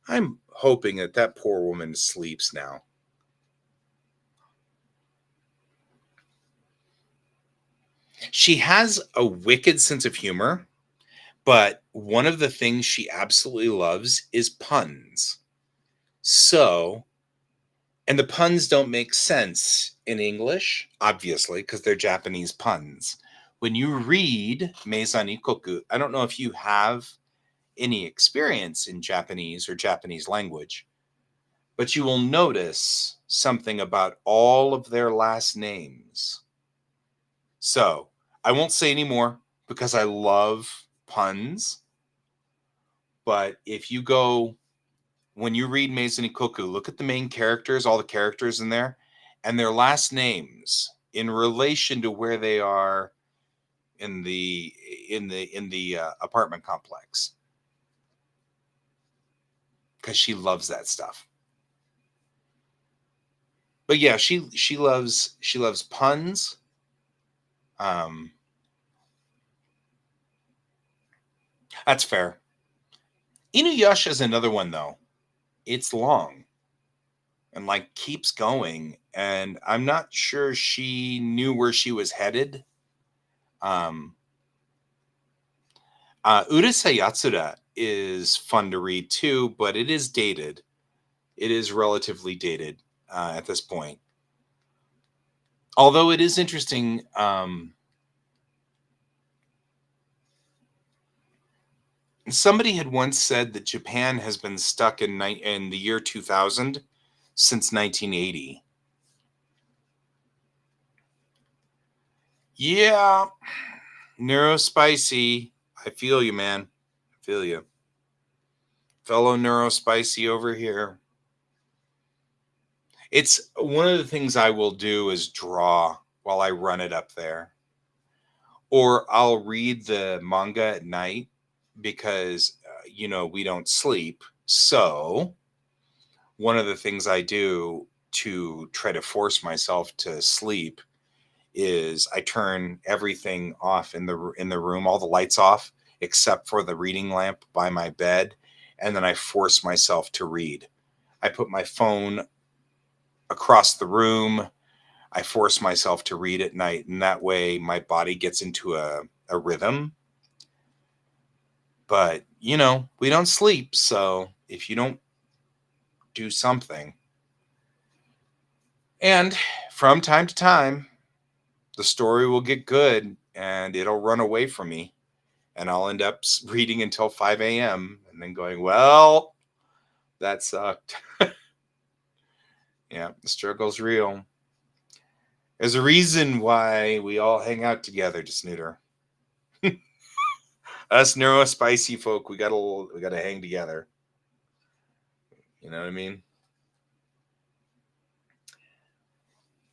I'm hoping that poor woman sleeps now. She has a wicked sense of humor, but one of the things she absolutely loves is puns. So, and the puns don't make sense in English, obviously, because they're Japanese puns. When you read Maisonnikko, I don't know if you have any experience in Japanese or Japanese language, but you will notice something about all of their last names. So I won't say anymore because I love puns. But if you go, when you read Maison Ikoku, look at the main characters, all the characters in there, and their last names in relation to where they are in the apartment complex, because she loves that stuff. But yeah, she loves puns. Um, that's fair. Inuyasha is another one though. It's long and like keeps going, and I'm not sure she knew where she was headed. Um, Urusei Yatsura is fun to read too, but it is dated. It is relatively dated at this point. Although it is interesting. Somebody had once said that Japan has been stuck in the year 2000 since 1980. Yeah, neurospicy. I feel you, man. I feel you. Fellow neurospicy over here. It's one of the things I will do is draw while I run it up there. Or I'll read the manga at night because, we don't sleep. So, one of the things I do to try to force myself to sleep is I turn everything off in the room, all the lights off except for the reading lamp by my bed, and then I force myself to read. I put my phone across the room. I force myself to read at night, and that way my body gets into a rhythm. But, we don't sleep, so if you don't do something, and from time to time, the story will get good and it'll run away from me, and I'll end up reading until 5 a.m. and then going, well, that sucked. Yeah, the struggle's real. There's a reason why we all hang out together, Snooter. Us neurospicy folk, we gotta hang together. You know what I mean?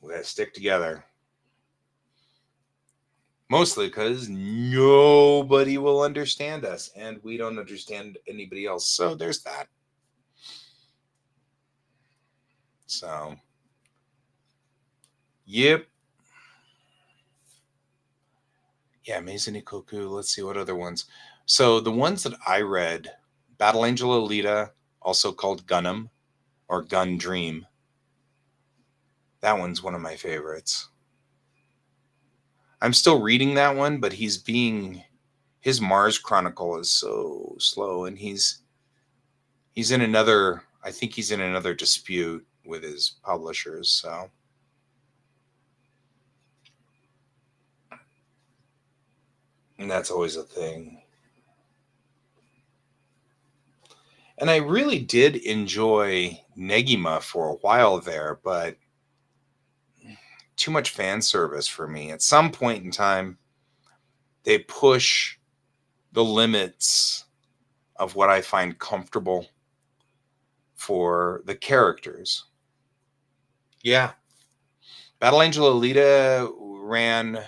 We gotta stick together. Mostly because nobody will understand us, and we don't understand anybody else. So there's that. So, yep. Yeah, Maison Ikoku. Let's see what other ones. So the ones that I read, Battle Angel Alita, also called Gundam or Gun Dream. That one's one of my favorites. I'm still reading that one, but his Mars Chronicle is so slow, and he's in another. I think he's in another dispute with his publishers. So, and that's always a thing. And I really did enjoy Negima for a while there, but too much fan service for me. At some point in time, they push the limits of what I find comfortable for the characters. Yeah. Battle Angel Alita ran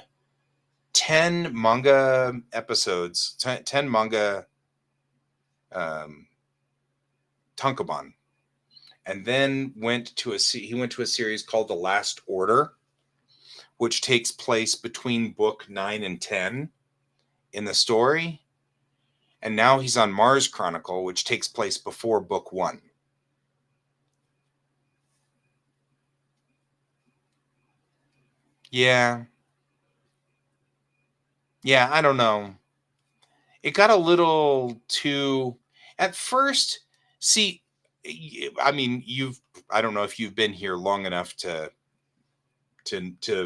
10 manga episodes, 10 manga um, tankobon, and then he went to a series called The Last Order, which takes place between book 9 and 10 in the story. And now he's on Mars Chronicle, which takes place before book 1. Yeah. Yeah, I don't know. It got a little too at first. See, I mean, I don't know if you've been here long enough to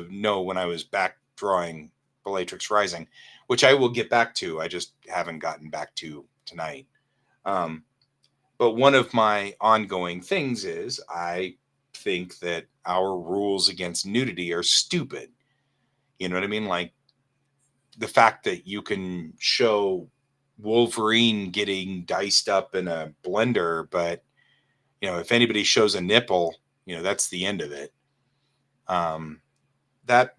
know when I was back drawing Bellatrix Rising, which I will get back to. I just haven't gotten back to tonight. Um, but one of my ongoing things is I think that our rules against nudity are stupid. You know what I mean? Like, the fact that you can show Wolverine getting diced up in a blender, but if anybody shows a nipple, that's the end of it. That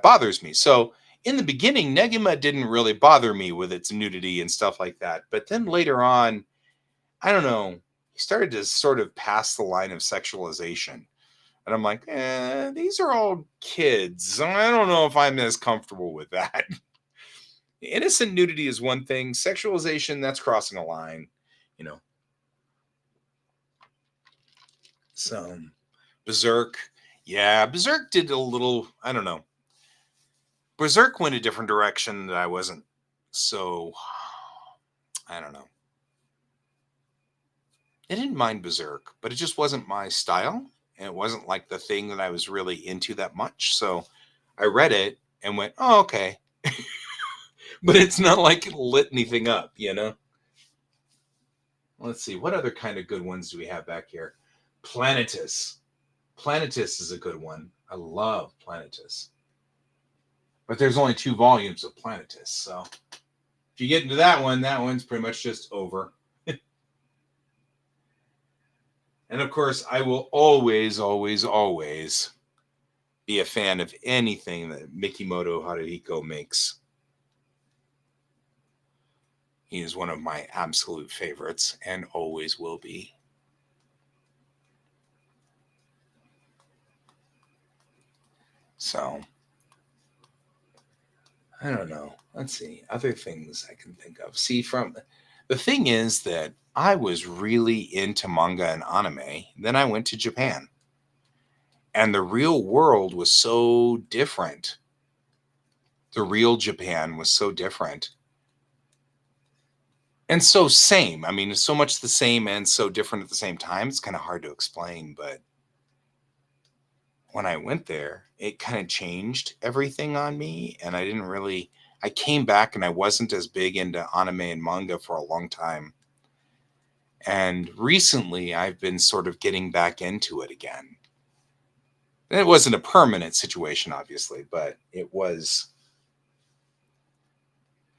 bothers me. So in the beginning, Negima didn't really bother me with its nudity and stuff like that. But then later on, I don't know, he started to sort of pass the line of sexualization. And I'm like, these are all kids. I don't know if I'm as comfortable with that. Innocent nudity is one thing. Sexualization, that's crossing a line, So, Berserk. Yeah, Berserk did a little, I don't know. Berserk went a different direction that I wasn't so, I don't know. I didn't mind Berserk, but it just wasn't my style. And it wasn't like the thing that I was really into that much. So I read it and went, oh, okay. But it's not like it lit anything up, Let's see. What other kind of good ones do we have back here? Planetus. Planetus is a good one. I love Planetus. But there's only 2 volumes of Planetus. So if you get into that one's pretty much just over. And of course, I will always, always, always be a fan of anything that Mikimoto Haruhiko makes. He is one of my absolute favorites and always will be. So, I don't know. Let's see. Other things I can think of. See, the thing is that I was really into manga and anime. Then I went to Japan. And the real world was so different. The real Japan was so different. And so same. I mean, it's so much the same and so different at the same time. It's kind of hard to explain, but when I went there, it kind of changed everything on me. And I came back and I wasn't as big into anime and manga for a long time. And recently I've been sort of getting back into it again. And it wasn't a permanent situation, obviously, but it was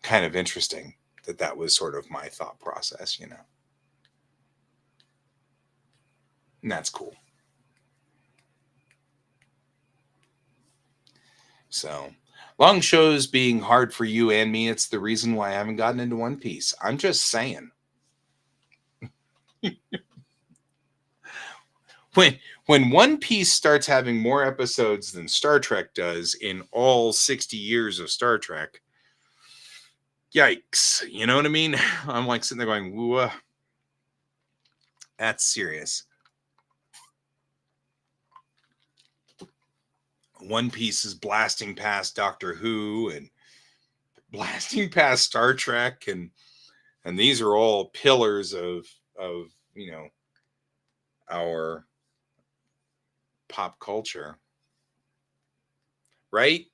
kind of interesting that was sort of my thought process, And that's cool. So, long shows being hard for you and me, it's the reason why I haven't gotten into One Piece. I'm just saying. When One Piece starts having more episodes than Star Trek does in all 60 years of Star Trek, yikes. You know what I mean? I'm like sitting there going, whoa, that's serious. One Piece is blasting past Doctor Who and blasting past Star Trek, and these are all pillars of our pop culture, right?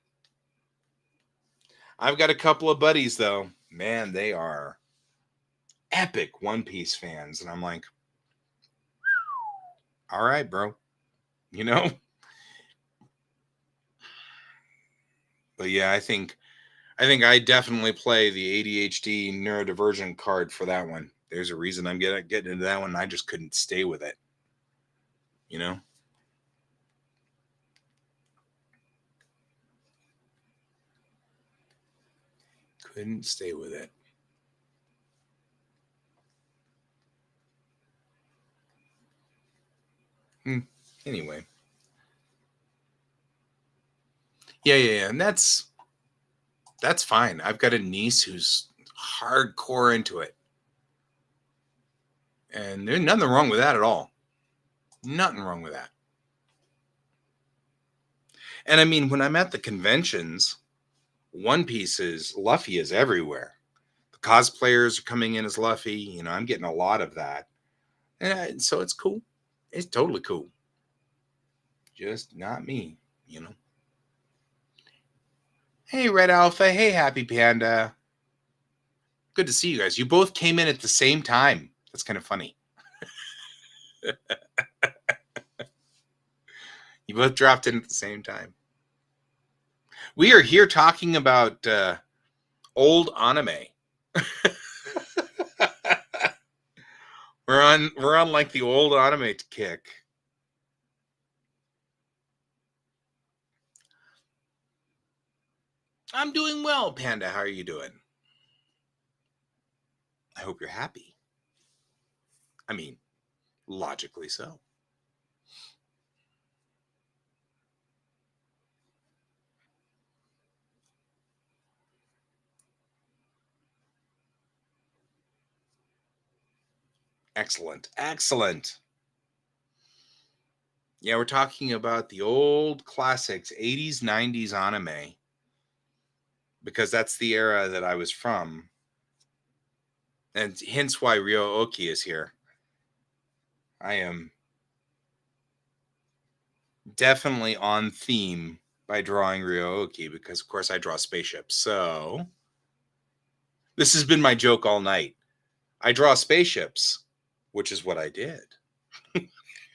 I've got a couple of buddies though, man, they are epic One Piece fans, and I'm like, all right, bro, But yeah, I think I definitely play the ADHD neurodivergent card for that one. There's a reason I'm getting into that one. I just couldn't stay with it. Couldn't stay with it. Anyway. Yeah. And that's fine. I've got a niece who's hardcore into it. And there's nothing wrong with that at all. Nothing wrong with that. And I mean, when I'm at the conventions, One Piece Luffy is everywhere. The cosplayers are coming in as Luffy. I'm getting a lot of that. And so it's cool. It's totally cool. Just not me, Hey, Red Alpha. Hey, Happy Panda. Good to see you guys. You both came in at the same time. That's kind of funny. You both dropped in at the same time. We are here talking about Old anime. We're on like the old anime kick. I'm doing well, Panda. How are you doing? I hope you're happy. I mean, logically so. Excellent. Excellent. Yeah, we're talking about the old classics, 80s, 90s anime, because that's the era that I was from. And hence why Ryo Oki is here. I am definitely on theme by drawing Ryo Oki because, of course, I draw spaceships. So this has been my joke all night. I draw spaceships, which is what I did.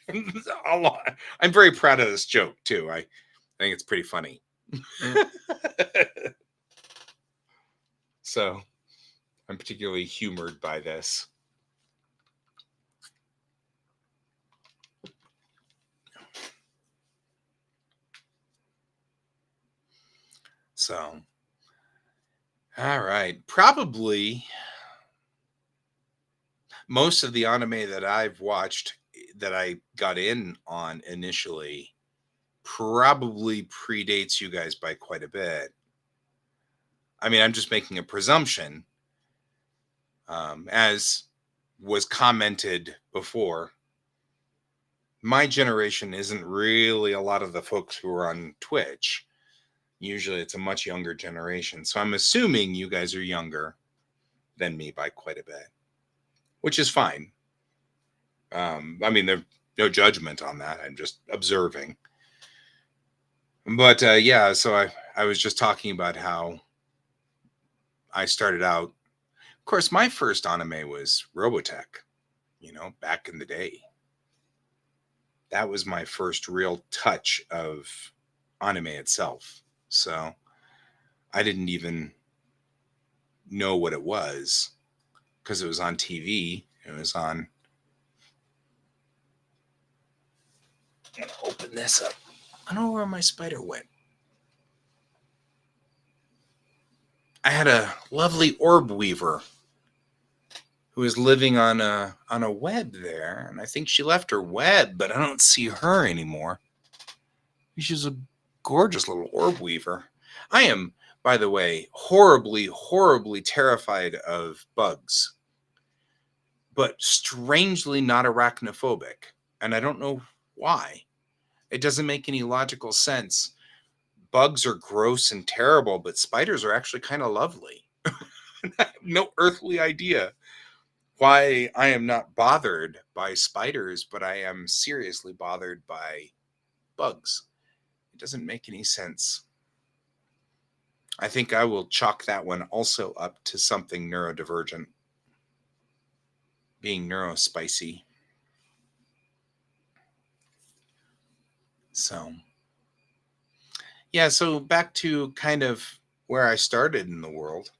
I'm very proud of this joke, too. I think it's pretty funny. So I'm particularly humored by this. So, all right. Probably most of the anime that I've watched that I got in on initially probably predates you guys by quite a bit. I mean, I'm just making a presumption, as was commented before. My generation isn't really a lot of the folks who are on Twitch. Usually it's a much younger generation. So I'm assuming you guys are younger than me by quite a bit, which is fine. I mean, there's no judgment on that. I'm just observing. But yeah, so I was just talking about how I started out. Of course, my first anime was Robotech, back in the day. That was my first real touch of anime itself. So I didn't even know what it was because it was on TV. It was on. I'm gonna open this up. I don't know where my spider went. I had a lovely orb weaver who was living on a web there, and I think she left her web, but I don't see her anymore. She's a gorgeous little orb weaver. I am, by the way, horribly, horribly terrified of bugs, but strangely not arachnophobic, and I don't know why. It doesn't make any logical sense. Bugs are gross and terrible, but spiders are actually kind of lovely. I have no earthly idea why I am not bothered by spiders, but I am seriously bothered by bugs. It doesn't make any sense. I think I will chalk that one also up to something neurodivergent, being neurospicy. So, yeah, so back to kind of where I started in the world.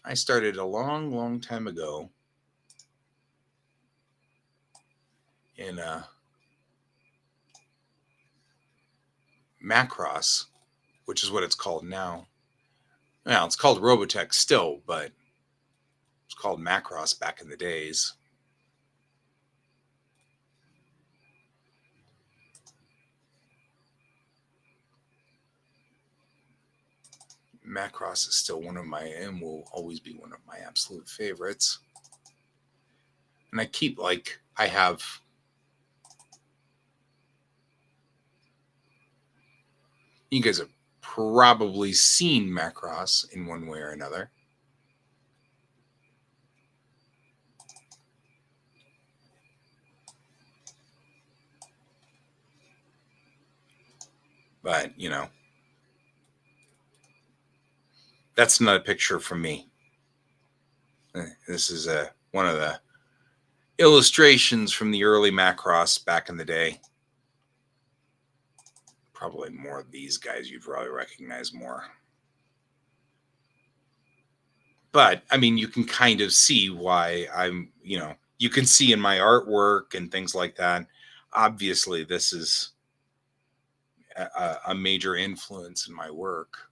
I started a long, long time ago in Macross, which is what it's called now. Well, it's called Robotech still, but it's called Macross back in the days. Macross is still one of my, and will always be one of my absolute favorites. And I have, you guys have probably seen Macross in one way or another. But, that's not a picture from me. This is one of the illustrations from the early Macross back in the day. Probably more of these guys you'd probably recognize more. But I mean, you can kind of see why you can see in my artwork and things like that. Obviously, this is a major influence in my work.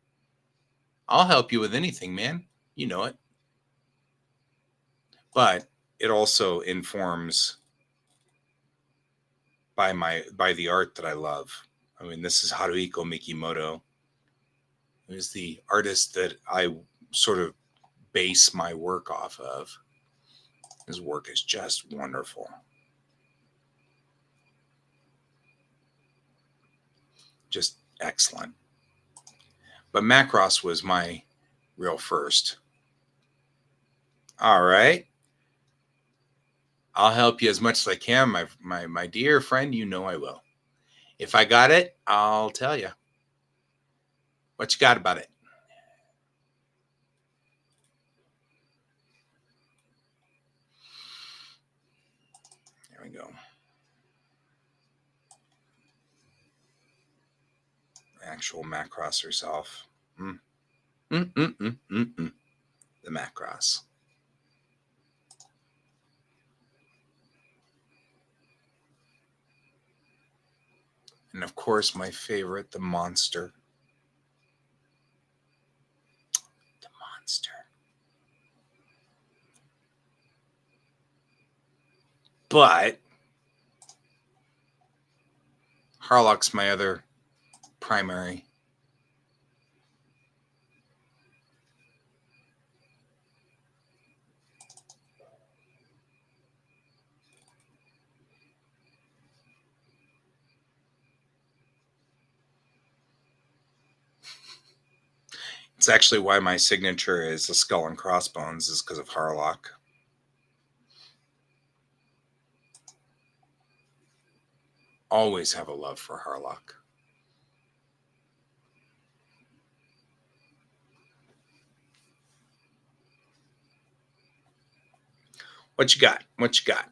I'll help you with anything, man. You know it. But it also informs by the art that I love. I mean, this is Haruhiko Mikimoto, who's the artist that I sort of base my work off of. His work is just wonderful. Just excellent. But Macross was my real first. All right. I'll help you as much as I can, my dear friend. You know I will. If I got it, I'll tell you. What you got about it? There we go. Actual Macross herself. The Macross. And of course, my favorite, the monster. The monster. But Harlock's my other primary. It's actually why my signature is a skull and crossbones, is because of Harlock. Always have a love for Harlock. What you got? What you got?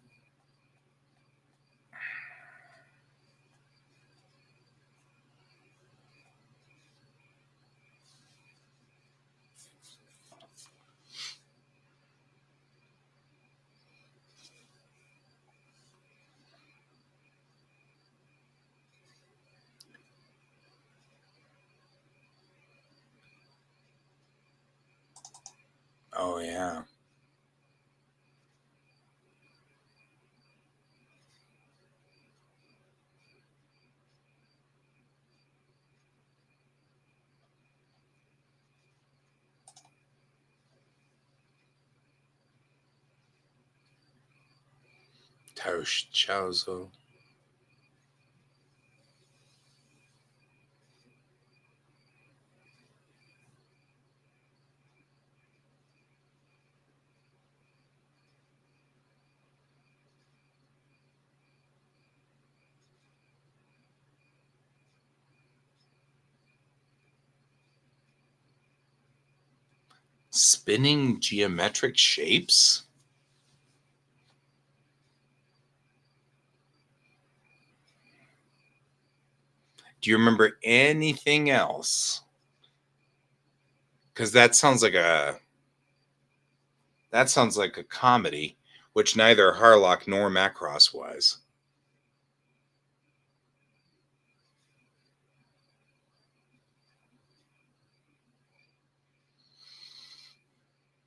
Oh, yeah. Tausch Chauzo. Spinning geometric shapes? Do you remember anything else? Because that sounds like a comedy, which neither Harlock nor Macross was.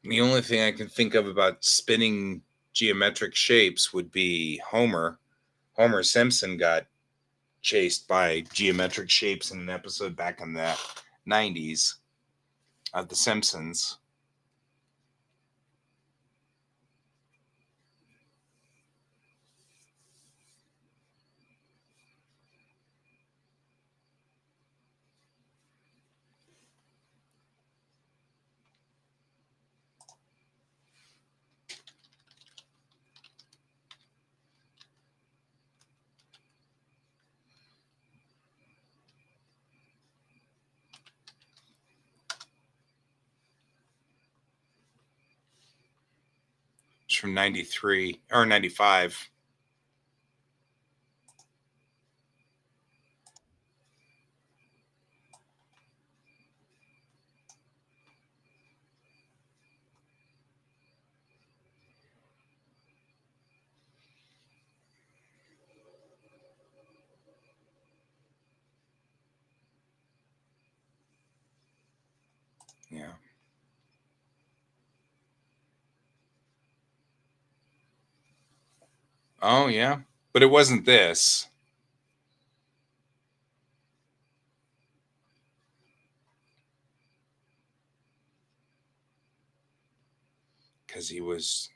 The only thing I can think of about spinning geometric shapes would be Homer. Homer Simpson got chased by geometric shapes in an episode back in the 90s of The Simpsons. It's from 93 or 95. Yeah. Oh, yeah. But it wasn't this, because he was.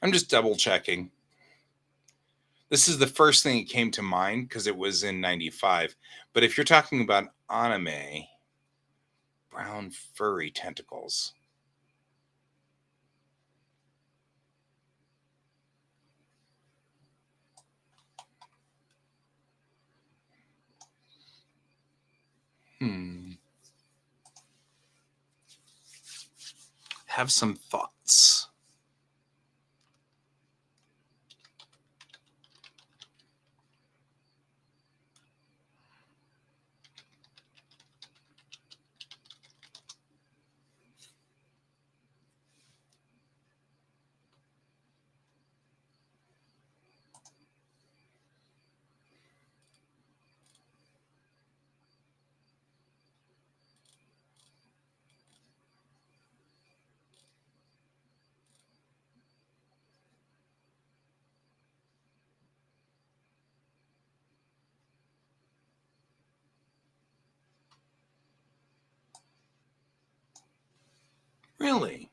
I'm just double checking. This is the first thing that came to mind because it was in 95. But if you're talking about anime, brown furry tentacles. Hmm. Have some thoughts. Really?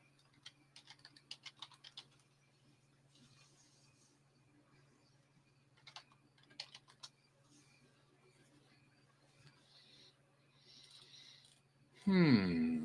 Hmm.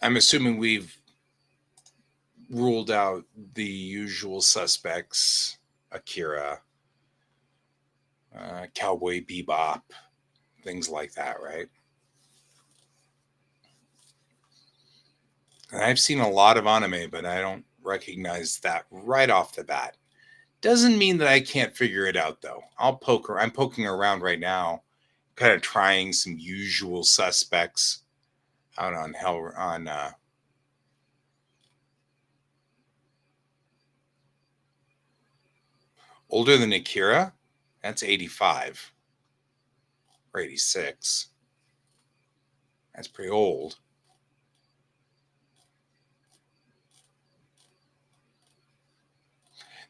I'm assuming we've ruled out the usual suspects: Akira, Cowboy Bebop, things like that, right? And I've seen a lot of anime, but I don't recognize that right off the bat. Doesn't mean that I can't figure it out, though. I'm poking around right now, kind of trying some usual suspects out on hell on. Older than Akira. That's 85 or 86. That's pretty old.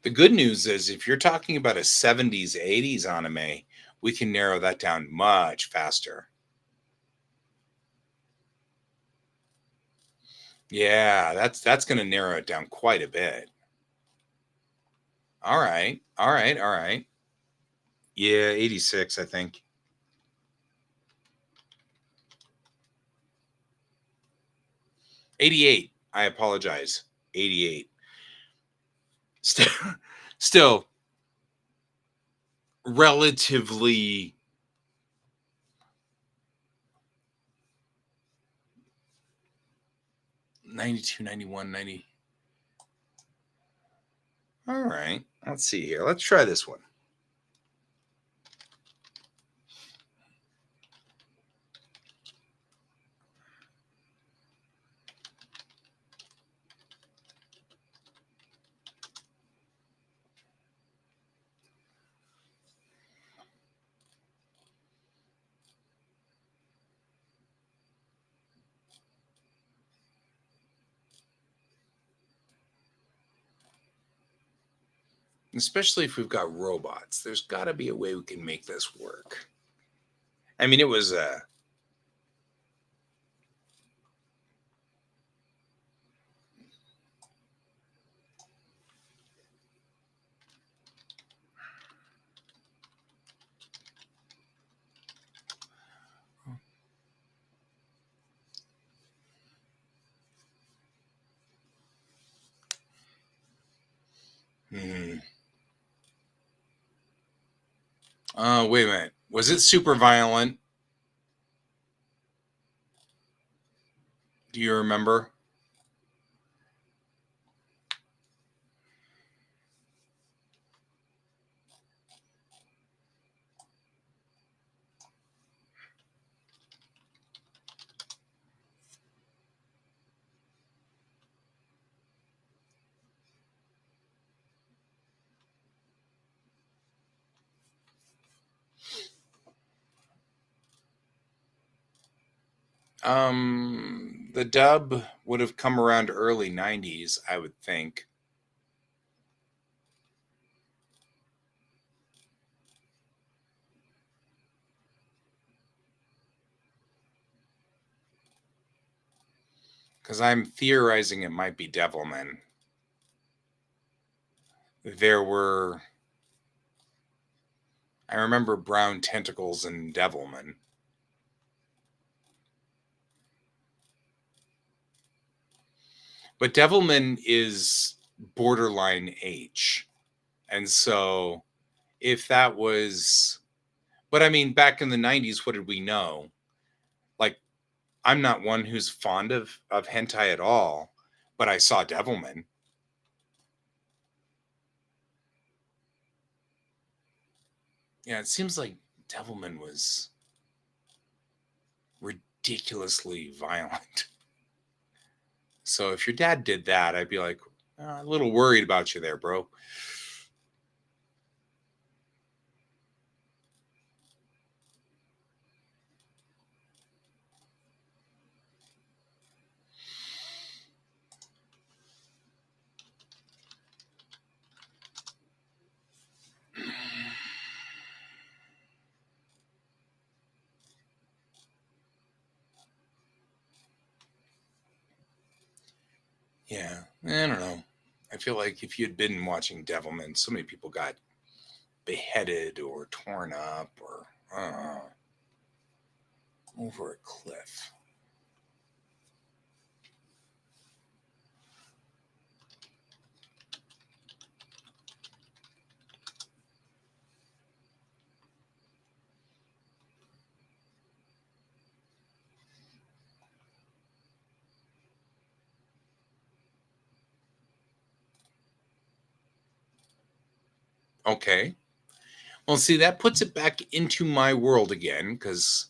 The good news is if you're talking about a 70s, 80s anime, we can narrow that down much faster. Yeah, that's going to narrow it down quite a bit. All right. All right. All right. Yeah, 86, I think. 88. I apologize. 88. Still, still relatively 92, 91, 90. All right. Let's see here. Let's try this one. Especially if we've got robots. There's got to be a way we can make this work. I mean, it was Hmm. Wait a minute. Was it super violent? Do you remember? The dub would have come around early 90s, I would think. Because I'm theorizing it might be Devilman. There were, I remember brown tentacles in Devilman. But Devilman is borderline H. And so if that was, but I mean, back in the 90s, what did we know? Like, I'm not one who's fond of hentai at all, but I saw Devilman. Yeah, it seems like Devilman was ridiculously violent. So if your dad did that, I'd be like, a little worried about you there, bro. Yeah, I don't know. I feel like if you'd been watching Devilman, so many people got beheaded or torn up or over a cliff. Okay. Well, see, that puts it back into my world again because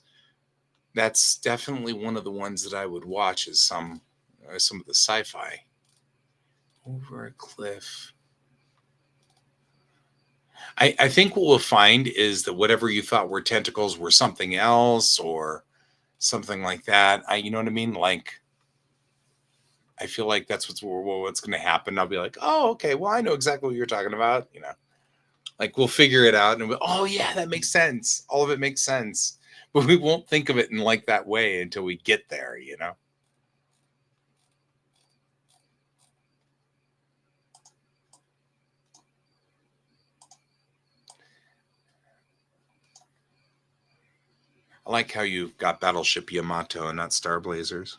that's definitely one of the ones that I would watch is some of the sci-fi. Over a cliff. I think what we'll find is that whatever you thought were tentacles were something else or something like that. You know what I mean? Like, I feel like that's what's going to happen. I'll be like, oh, okay. Well, I know exactly what you're talking about. Like we'll figure it out and oh yeah, that makes sense. All of it makes sense, but we won't think of it in like that way until we get there. I like how you've got Battleship Yamato and not Star Blazers.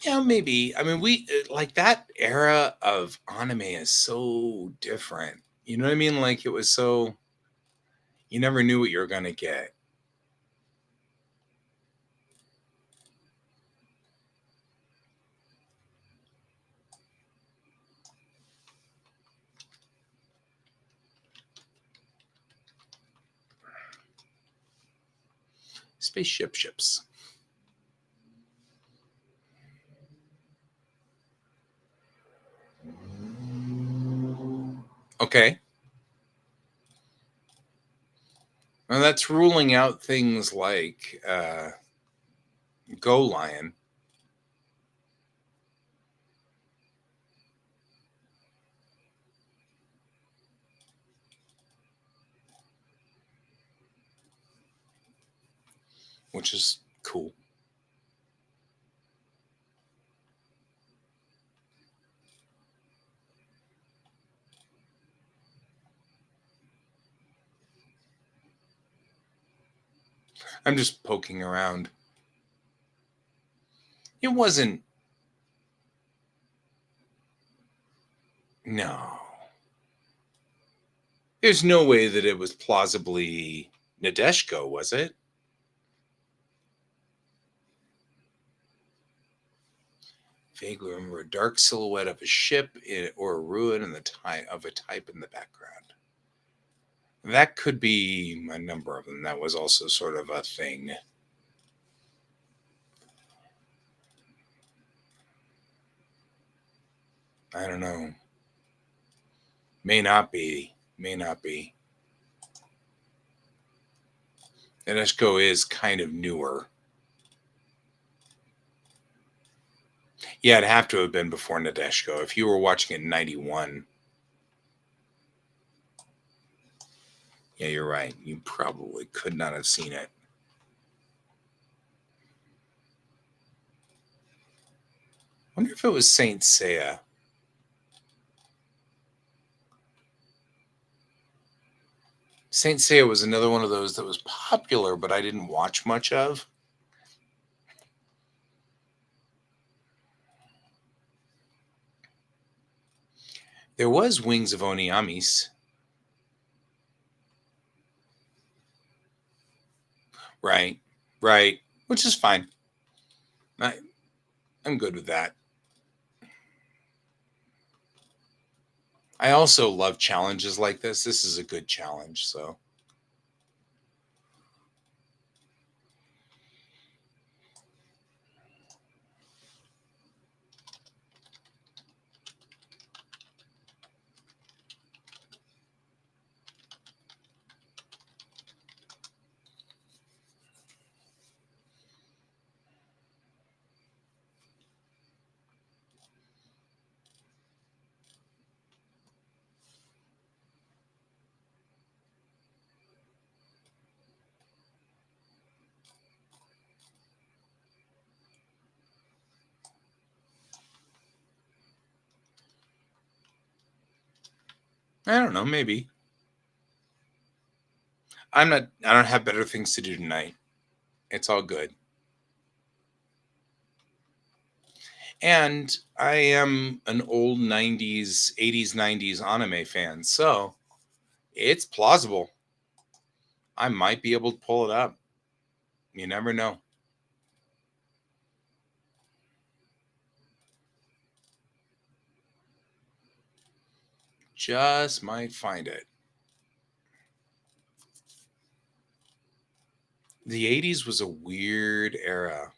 Yeah, maybe. I mean, we like that era of anime is so different. You know what I mean? Like it was so you never knew what you were gonna get. Spaceship ships. Okay. Well, that's ruling out things like Go Lion. which is cool. I'm just poking around. It wasn't. No. There's no way that it was plausibly Nadeshko, was it? Vaguely remember a dark silhouette of a ship or a ruin in the of a type in the background. That could be a number of them. That was also sort of a thing. I don't know. May not be. May not be. Nadeshko is kind of newer. Yeah, it'd have to have been before Nadeshko. If you were watching it in 91. Yeah, you're right. You probably could not have seen it. I wonder if it was Saint Seiya. Saint Seiya was another one of those that was popular, but I didn't watch much of. There was Wings of Oniamis. Right, right, which is fine. I, I'm good with that. I also love challenges like this. This is a good challenge, so. I don't know, maybe. I don't have better things to do tonight. It's all good. And I am an old 90s, 80s, 90s anime fan, so it's plausible. I might be able to pull it up. You never know. Just might find it. The 80s was a weird era.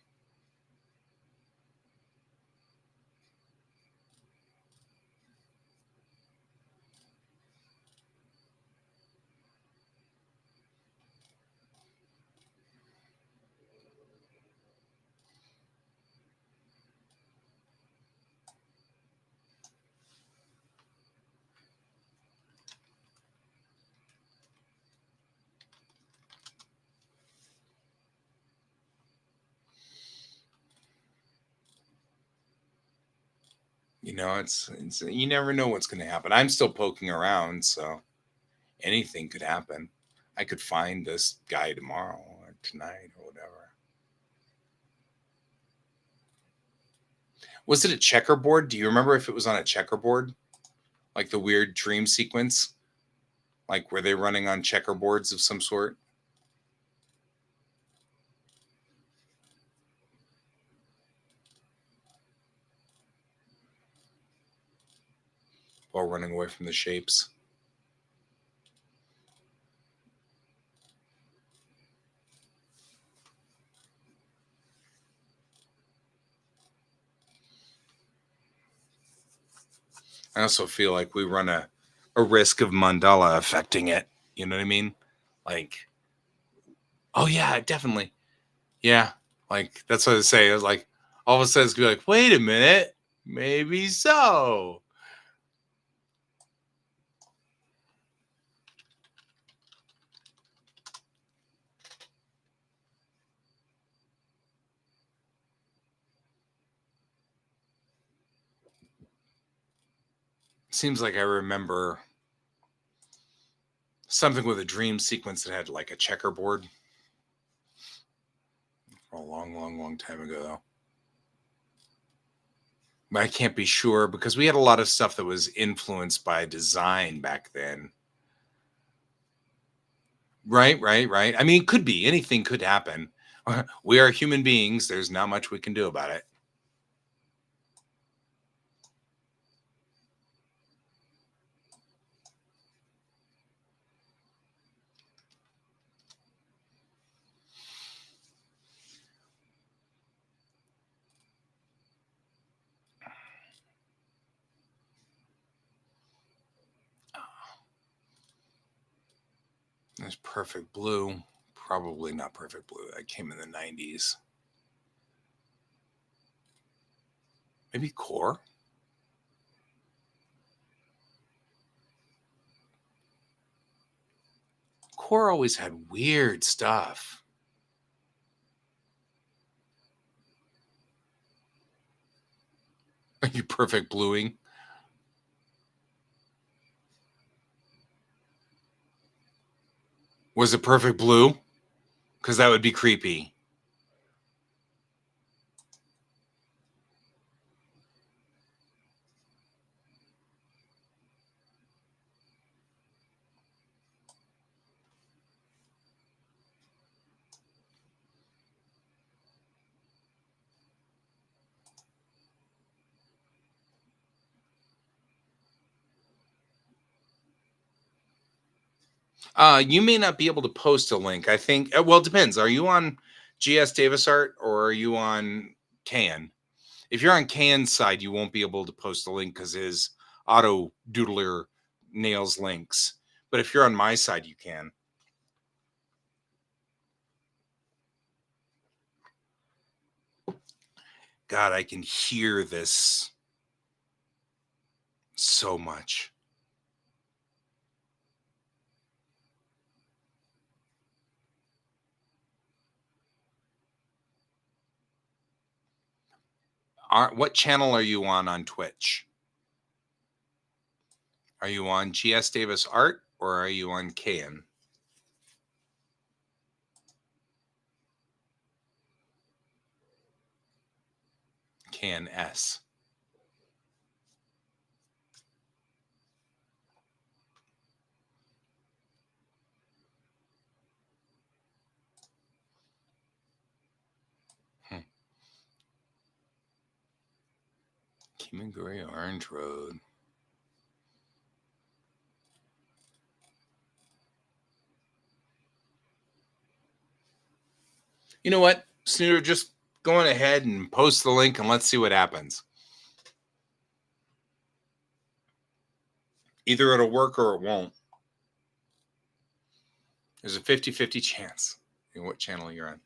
You know, it's you never know what's going to happen. I'm still poking around, so anything could happen. I could find this guy tomorrow or tonight or whatever. Was it a checkerboard? Do you remember if it was on a checkerboard? Like the weird dream sequence? Like were they running on checkerboards of some sort while running away from the shapes? I also feel like we run a risk of mandala affecting it. You know what I mean? Like, oh yeah, definitely. Yeah. Like that's what I say. It was like all of a sudden it's gonna be like, wait a minute, maybe so. Seems like I remember something with a dream sequence that had like a checkerboard. A long time ago, though. But I can't be sure because we had a lot of stuff that was influenced by design back then. Right. I mean, it could be. Anything could happen. We are human beings. There's not much we can do about it. There's Perfect Blue. Probably not Perfect Blue. That came in the 90s. Maybe Core? Core always had weird stuff. Are you Perfect Bluing? Was it Perfect Blue? Because that would be creepy. You may not be able to post a link. I think. Well, it depends. Are you on GS Davis Art or are you on Can? If you're on Can's side, you won't be able to post a link because his auto doodler nails links. But if you're on my side, you can. God, I can hear this so much. What channel are you on Twitch? Are you on GS Davis Art or are you on Can? Can S. Kimaguri Orange Road. You know what, Snooter, just going ahead and post the link and let's see what happens. Either it'll work or it won't. There's a 50-50 chance in what channel you're on.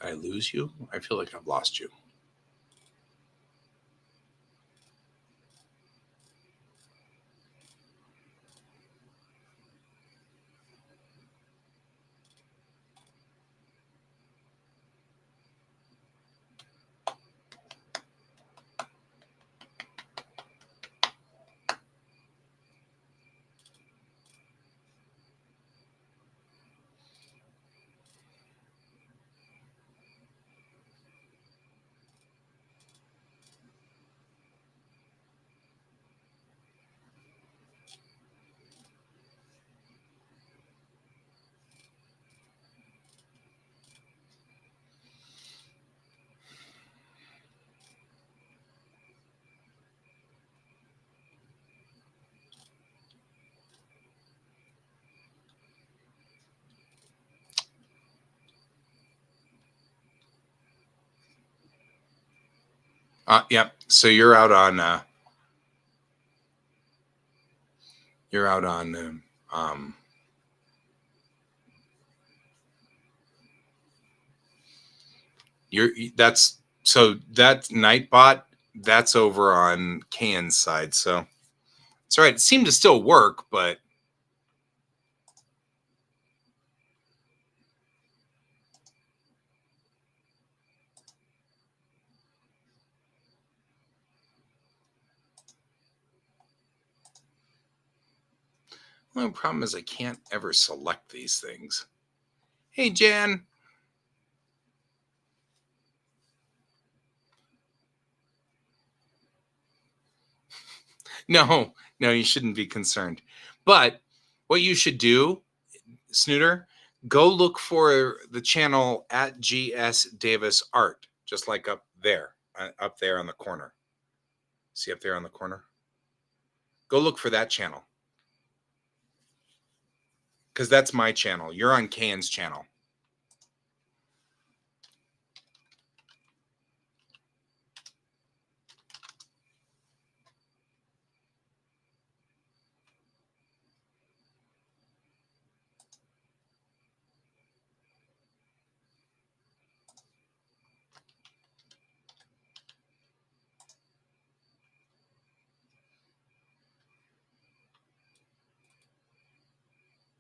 I lose you? I feel like I've lost you. Yeah. So you're out on you're out on you're that's so that Nightbot, that's over on Can's side. So it's all right. It seemed to still work, but the only problem is I can't ever select these things. Hey, Jan. No, no, you shouldn't be concerned. But what you should do, Snooter, go look for the channel at GS Davis Art, just like up there on the corner. See up there on the corner? Go look for that channel. Because that's my channel. You're on Can's channel.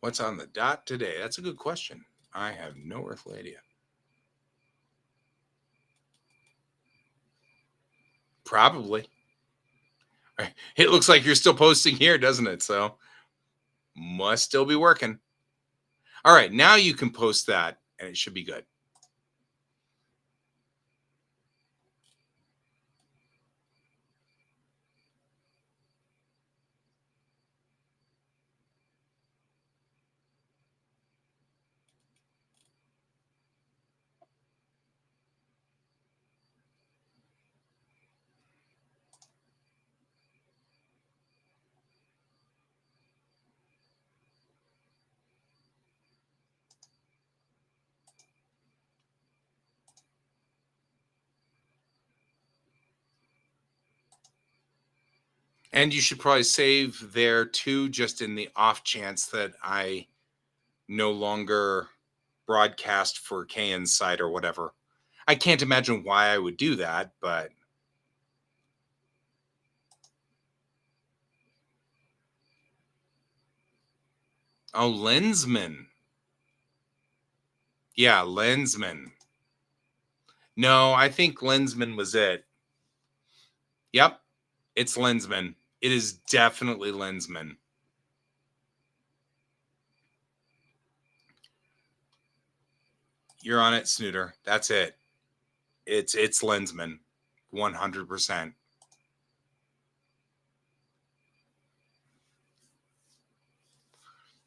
What's on the dot today? That's a good question. I have no earthly idea. Probably. It looks like you're still posting here, doesn't it? So must still be working. All right, now you can post that and it should be good. And you should probably save there too, just in the off chance that I no longer broadcast for Kayan's site or whatever. I can't imagine why I would do that, but oh, Lensman. Yeah, Lensman. No, I think Lensman was it. Yep, it's Lensman. It is definitely Lensman. You're on it, Snooter. That's it. It's Lensman. 100%.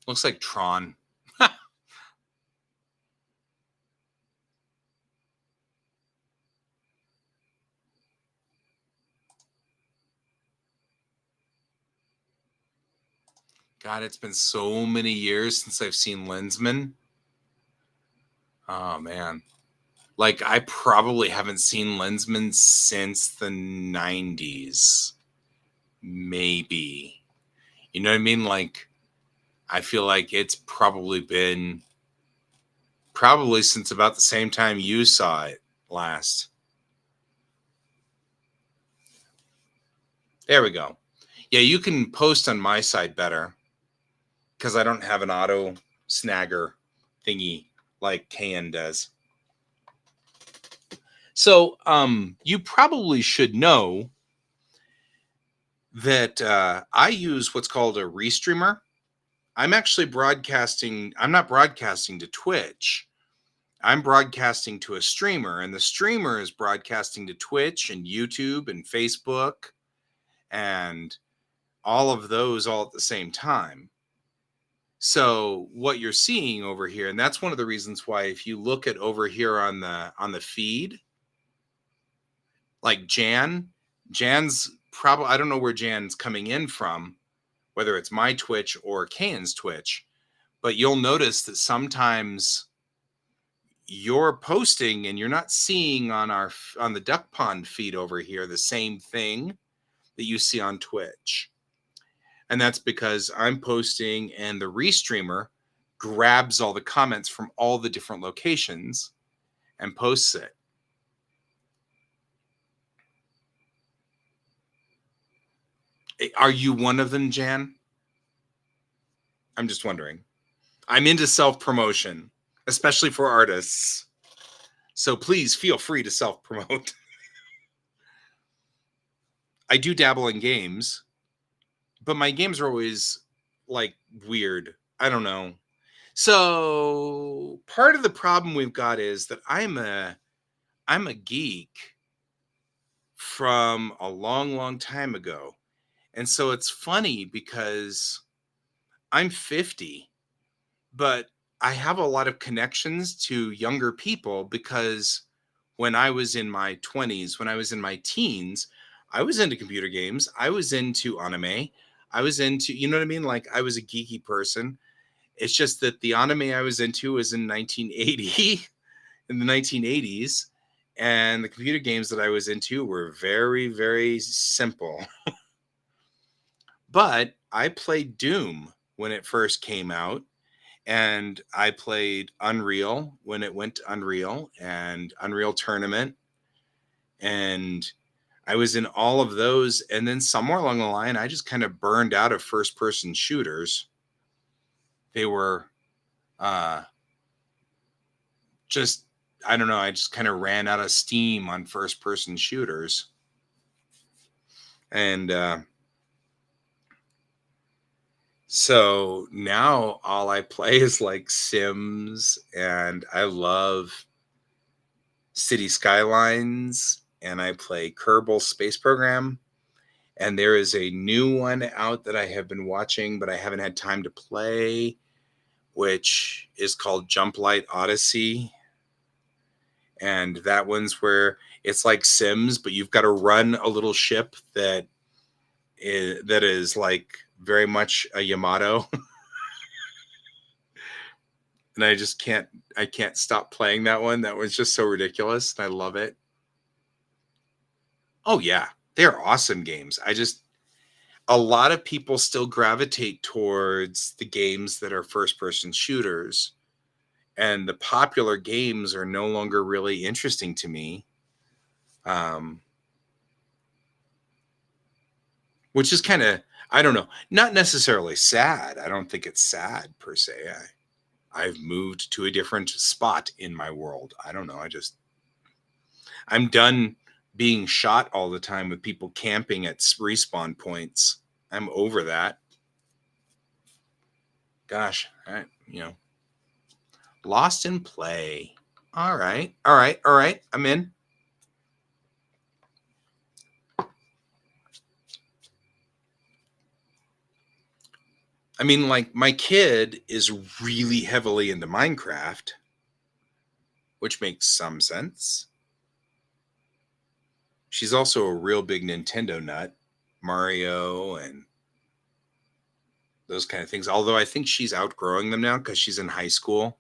Looks like Tron. God, it's been so many years since I've seen Lensman. Oh man. Like I probably haven't seen Lensman since the 90s. Maybe. You know what I mean? Like I feel like it's probably since about the same time you saw it last. There we go. Yeah, you can post on my side better because I don't have an auto snagger thingy like Kan does. So, you probably should know that I use what's called a restreamer. I'm actually broadcasting. I'm not broadcasting to Twitch. I'm broadcasting to a streamer, and the streamer is broadcasting to Twitch and YouTube and Facebook and all of those all at the same time. So what you're seeing over here, and that's one of the reasons why if you look at over here on the feed, like Jan's probably, I don't know where Jan's coming in from, whether it's my Twitch or Kane's Twitch, but you'll notice that sometimes you're posting and you're not seeing on the Duck Pond feed over here the same thing that you see on Twitch. And that's because I'm posting and the restreamer grabs all the comments from all the different locations and posts it. Are you one of them, Jan? I'm just wondering. I'm into self-promotion, especially for artists. So please feel free to self-promote. I do dabble in games, but my games are always like weird. I don't know. So part of the problem we've got is that I'm a geek from a long, long time ago. And so it's funny because I'm 50, but I have a lot of connections to younger people because when I was in my 20s, when I was in my teens, I was into computer games. I was into anime. I was into, you know what I mean? Like I was a geeky person. It's just that the anime I was into was in 1980, in the 1980s. And the computer games that I was into were very, very simple. But I played Doom when it first came out. And I played Unreal when it went to Unreal and Unreal Tournament. And I was in all of those. And then somewhere along the line, I just kind of burned out of first person shooters. They were just, I don't know, I just kind of ran out of steam on first person shooters. And so now all I play is like Sims, and I love City Skylines, and I play Kerbal Space Program. And there is a new one out that I have been watching, but I haven't had time to play, which is called Jump Light Odyssey. And that one's where it's like Sims, but you've got to run a little ship that is like very much a Yamato. And I can't stop playing that one. That was just so ridiculous. And I love it. Oh yeah, they're awesome games. A lot of people still gravitate towards the games that are first person shooters, and the popular games are no longer really interesting to me. Which is kind of, I don't know, not necessarily sad. I don't think it's sad per se. I've moved to a different spot in my world. I don't know. I'm done being shot all the time with people camping at respawn points. I'm over that. Gosh, lost in play. All right. I'm in. I mean, like, my kid is really heavily into Minecraft, which makes some sense. She's also a real big Nintendo nut, Mario and those kind of things. Although I think she's outgrowing them now because she's in high school.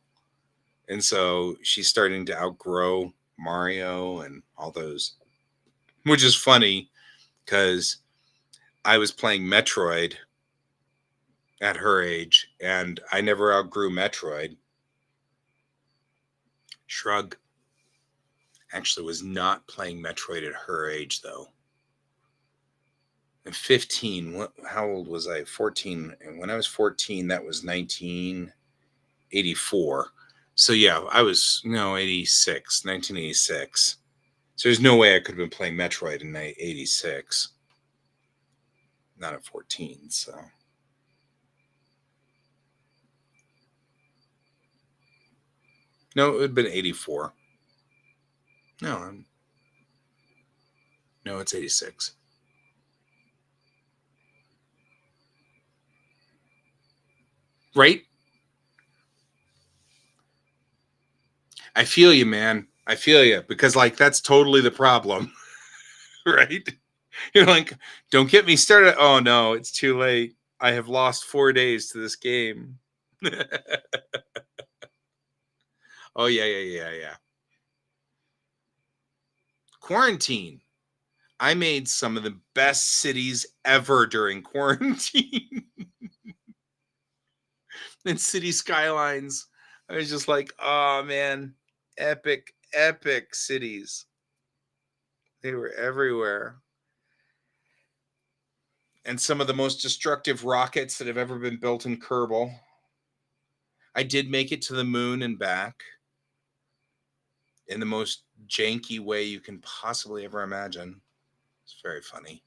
And so she's starting to outgrow Mario and all those, which is funny because I was playing Metroid at her age and I never outgrew Metroid. Shrug. Actually was not playing Metroid at her age though. At 15, how old was I? 14. And when I was 14, that was 1984. So yeah, I was 86, 1986. So there's no way I could have been playing Metroid in 86. Not at 14, so. No, it would have been 84. No, it's 86. Right? I feel you, man. I feel you because like that's totally the problem. Right? You're like, don't get me started. Oh no, it's too late. I have lost 4 days to this game. Oh, yeah. Quarantine. I made some of the best cities ever during quarantine. And city skylines. I was just like, oh man, epic, epic cities. They were everywhere. And some of the most destructive rockets that have ever been built in Kerbal. I did make it to the moon and back in the most janky way you can possibly ever imagine. It's very funny.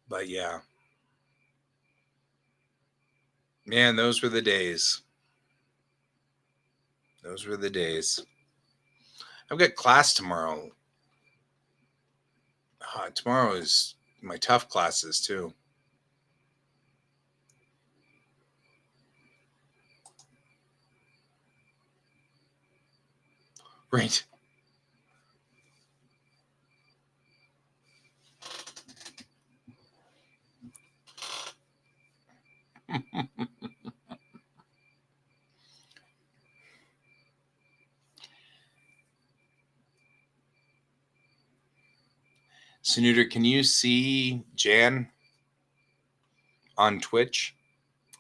But yeah. Man, those were the days. Those were the days. I've got class tomorrow. Tomorrow is my tough classes too. Right. Snooter, can you see Jan on Twitch?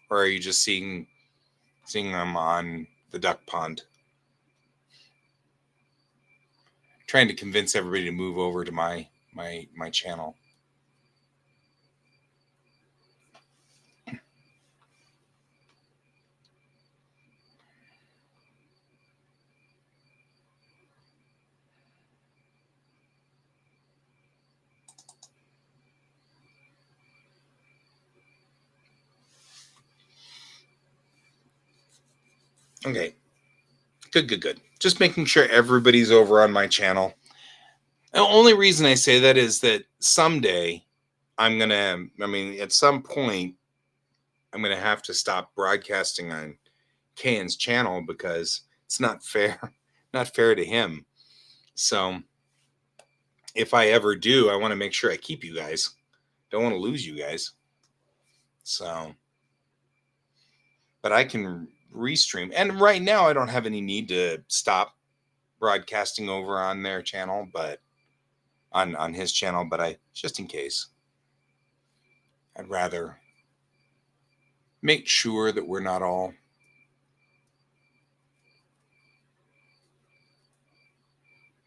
Or are you just seeing them on the duck pond? Trying to convince everybody to move over to my channel. Okay. Good. Just making sure everybody's over on my channel. The only reason I say that is that someday at some point, I'm going to have to stop broadcasting on Kane's channel because it's not fair. Not fair to him. So if I ever do, I want to make sure I keep you guys. Don't want to lose you guys. So, but I can restream. And right now, I don't have any need to stop broadcasting over on their channel, but on his channel. But I just in case, I'd rather make sure that we're not all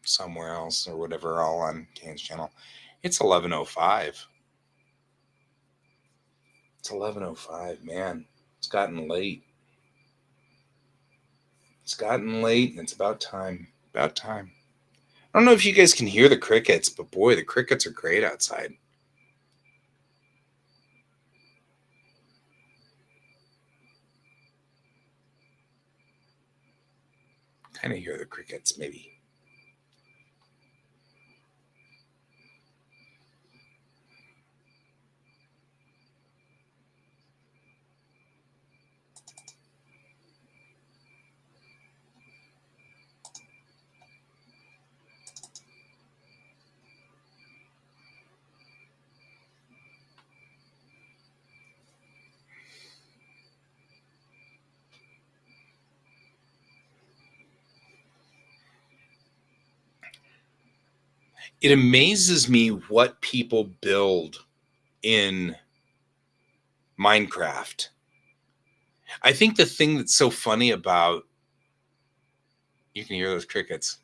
somewhere else or whatever, all on Kane's channel. It's 11:05. It's 11:05, man. It's gotten late. It's gotten late, and it's about time. About time. I don't know if you guys can hear the crickets, but boy, the crickets are great outside. Kind of hear the crickets, maybe. It amazes me what people build in Minecraft. I think the thing that's so funny about, you can hear those crickets.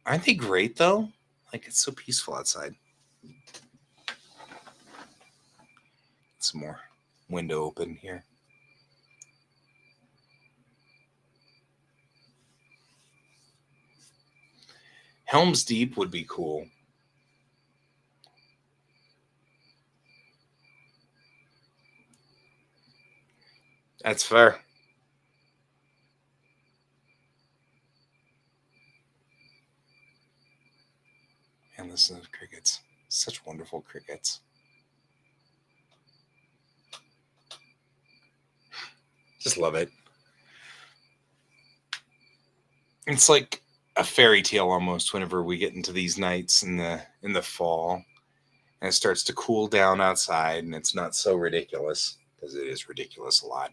Aren't they great though? Like, it's so peaceful outside. Some more window open here. Helm's Deep would be cool. That's fair. And listen to the crickets. Such wonderful crickets. Just love it. It's like a fairy tale almost whenever we get into these nights in the fall, and it starts to cool down outside, and it's not so ridiculous, because it is ridiculous a lot.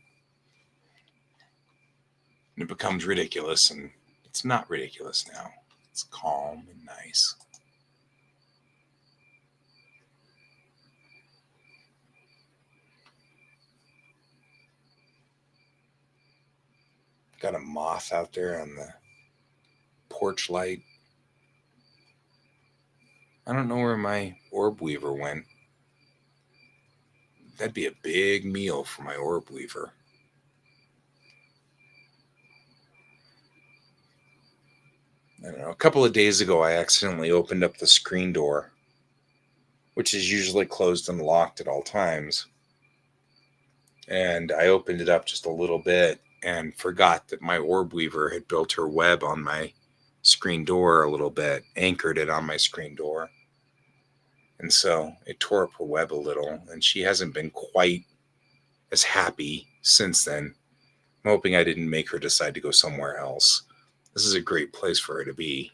And it becomes ridiculous, and it's not ridiculous now. It's calm and nice. Got a moth out there on the porch light. I don't know where my orb weaver went. That'd be a big meal for my orb weaver. I don't know. A couple of days ago, I accidentally opened up the screen door, which is usually closed and locked at all times. And I opened it up just a little bit and forgot that my orb weaver had built her web on my screen door a little bit, anchored it on my screen door. And so it tore up her web a little, and she hasn't been quite as happy since then. I'm hoping I didn't make her decide to go somewhere else. This is a great place for her to be.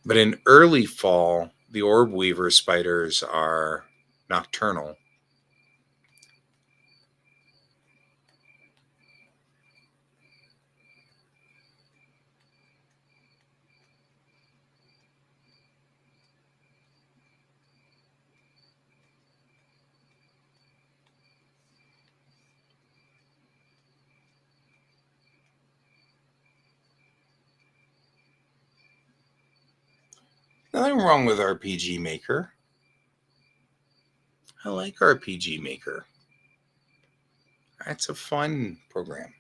But in early fall, the orb weaver spiders are nocturnal. Nothing wrong with RPG Maker. I like RPG Maker. It's a fun program.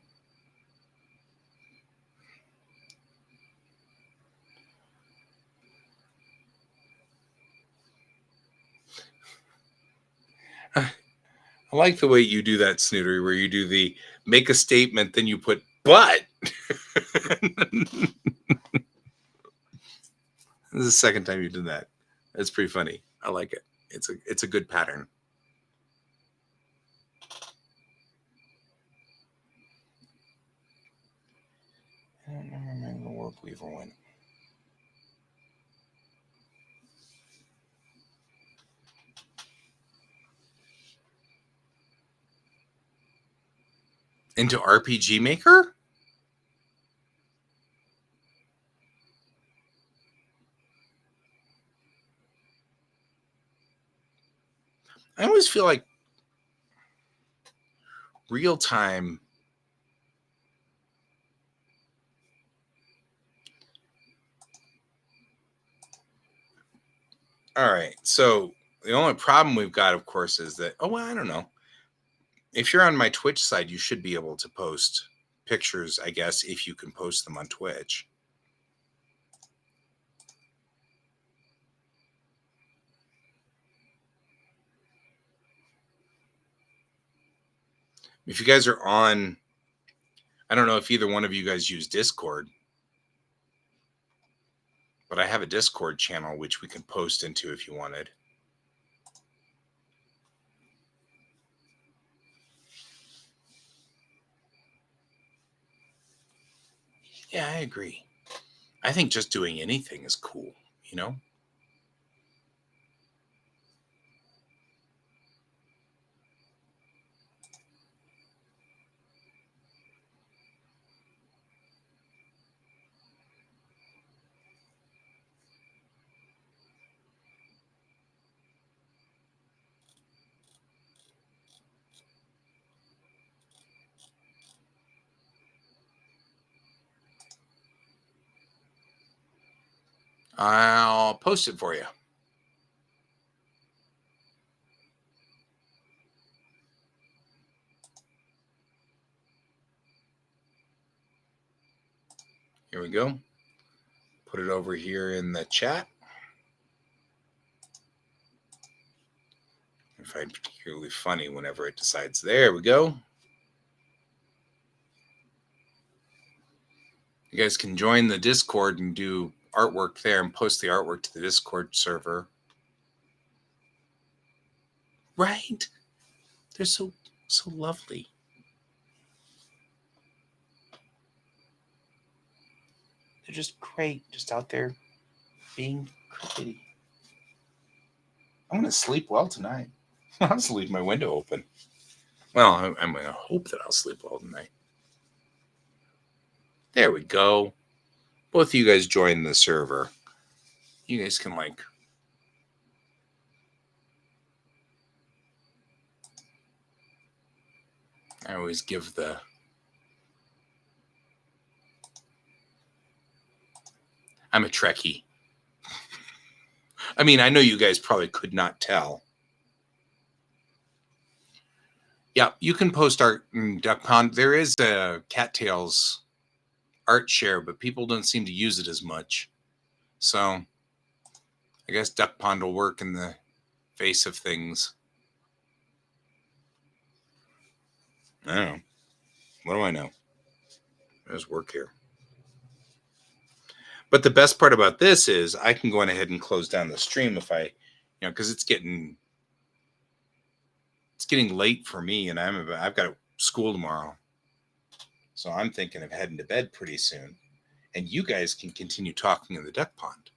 I like the way you do that, Snootery, where you do the make a statement, then you put but. This is the second time you did that. That's pretty funny. I like it. It's a good pattern. I don't remember the orb weaver went. Into RPG Maker? I always feel like real time. All right. So the only problem we've got, of course, is that, well, I don't know. If you're on my Twitch side, you should be able to post pictures, I guess, if you can post them on Twitch. If you guys are on, I don't know if either one of you guys use Discord, but I have a Discord channel which we can post into if you wanted. Yeah, I agree. I think just doing anything is cool, you know? I'll post it for you. Here we go. Put it over here in the chat. I find it particularly funny whenever it decides. There we go. You guys can join the Discord and do artwork there and post the artwork to the Discord server. Right? They're so lovely. They're just great, just out there being pretty. I'm going to sleep well tonight. I'll just leave my window open. Well, I'm going to hope that I'll sleep well tonight. There we go. Both of you guys join the server. You guys can like... I always give the... I'm a Trekkie. I mean, I know you guys probably could not tell. Yeah, you can post art in Duck Pond. There is a Cattails art share, but people don't seem to use it as much. So I guess Duck Pond will work in the face of things. I don't know. What do I know? There's work here. But the best part about this is I can go on ahead and close down the stream if I, because it's getting late for me, and I've got school tomorrow. So I'm thinking of heading to bed pretty soon. And you guys can continue talking in the duck pond.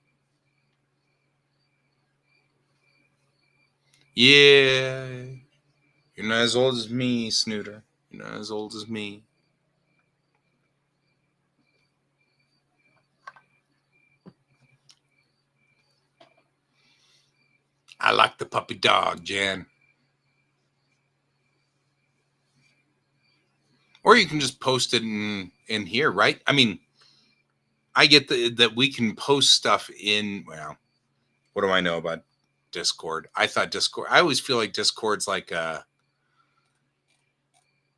Yeah. You're not as old as me, Snooter. You're not as old as me. I like the puppy dog, Jan. Or you can just post it in here, right? I mean, I get that we can post stuff in, well, what do I know about Discord? I always feel like Discord's like a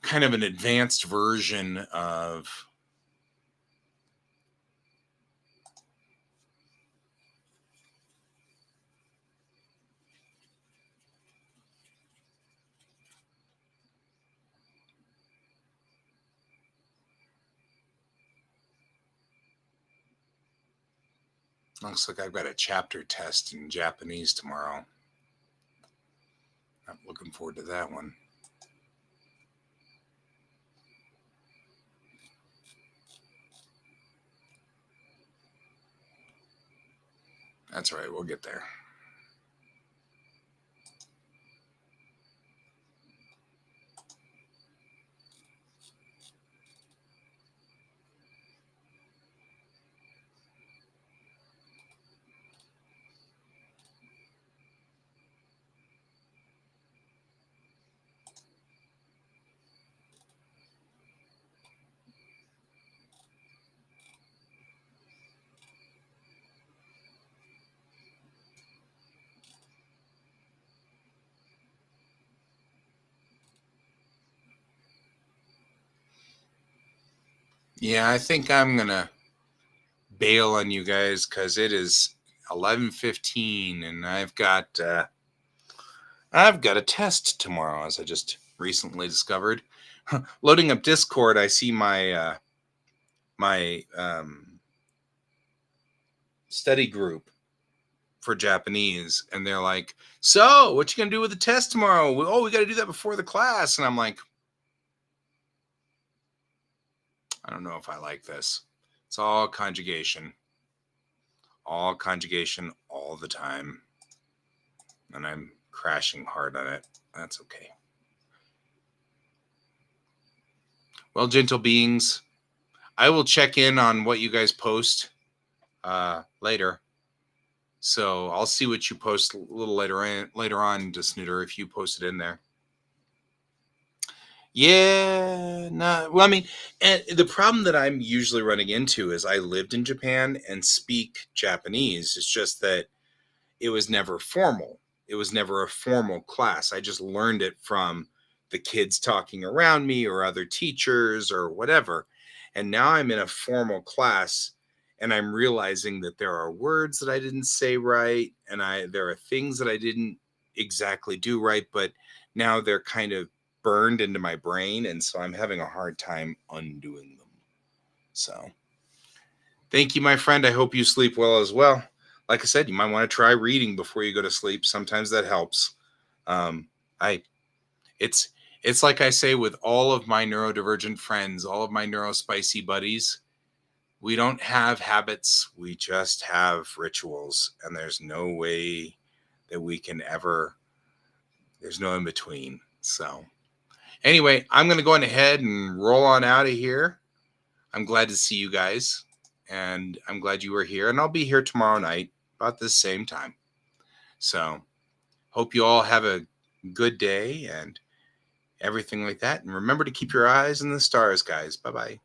kind of an advanced version of looks like I've got a chapter test in Japanese tomorrow. I'm looking forward to that one. That's right, we'll get there. Yeah, I think I'm gonna bail on you guys because it is 11:15 and I've got a test tomorrow, as I just recently discovered. Loading up Discord, I see my study group for Japanese, and they're like, "So, what you gonna do with the test tomorrow? Oh, we got to do that before the class." And I'm like, I don't know if I like this. It's all conjugation all the time, and I'm crashing hard on it. That's okay. Well, gentle beings, I will check in on what you guys post later. So I'll see what you post a little later on to Snooter if you post it in there. Yeah, no. Well, I mean, and the problem that I'm usually running into is I lived in Japan and speak Japanese. It's just that it was never formal. It was never a formal class. I just learned it from the kids talking around me or other teachers or whatever. And now I'm in a formal class and I'm realizing that there are words that I didn't say right and there are things that I didn't exactly do right, but now they're kind of burned into my brain, and so I'm having a hard time undoing them. So thank you, my friend. I hope you sleep well as well. Like I said, you might want to try reading before you go to sleep. Sometimes that helps. It's like I say with all of my neurodivergent friends, all of my neurospicy buddies, We don't have habits. We just have rituals. And there's no way that we can ever, there's no in between. So anyway, I'm going to go on ahead and roll on out of here. I'm glad to see you guys. And I'm glad you were here. And I'll be here tomorrow night about the same time. So hope you all have a good day and everything like that. And remember to keep your eyes on the stars, guys. Bye-bye.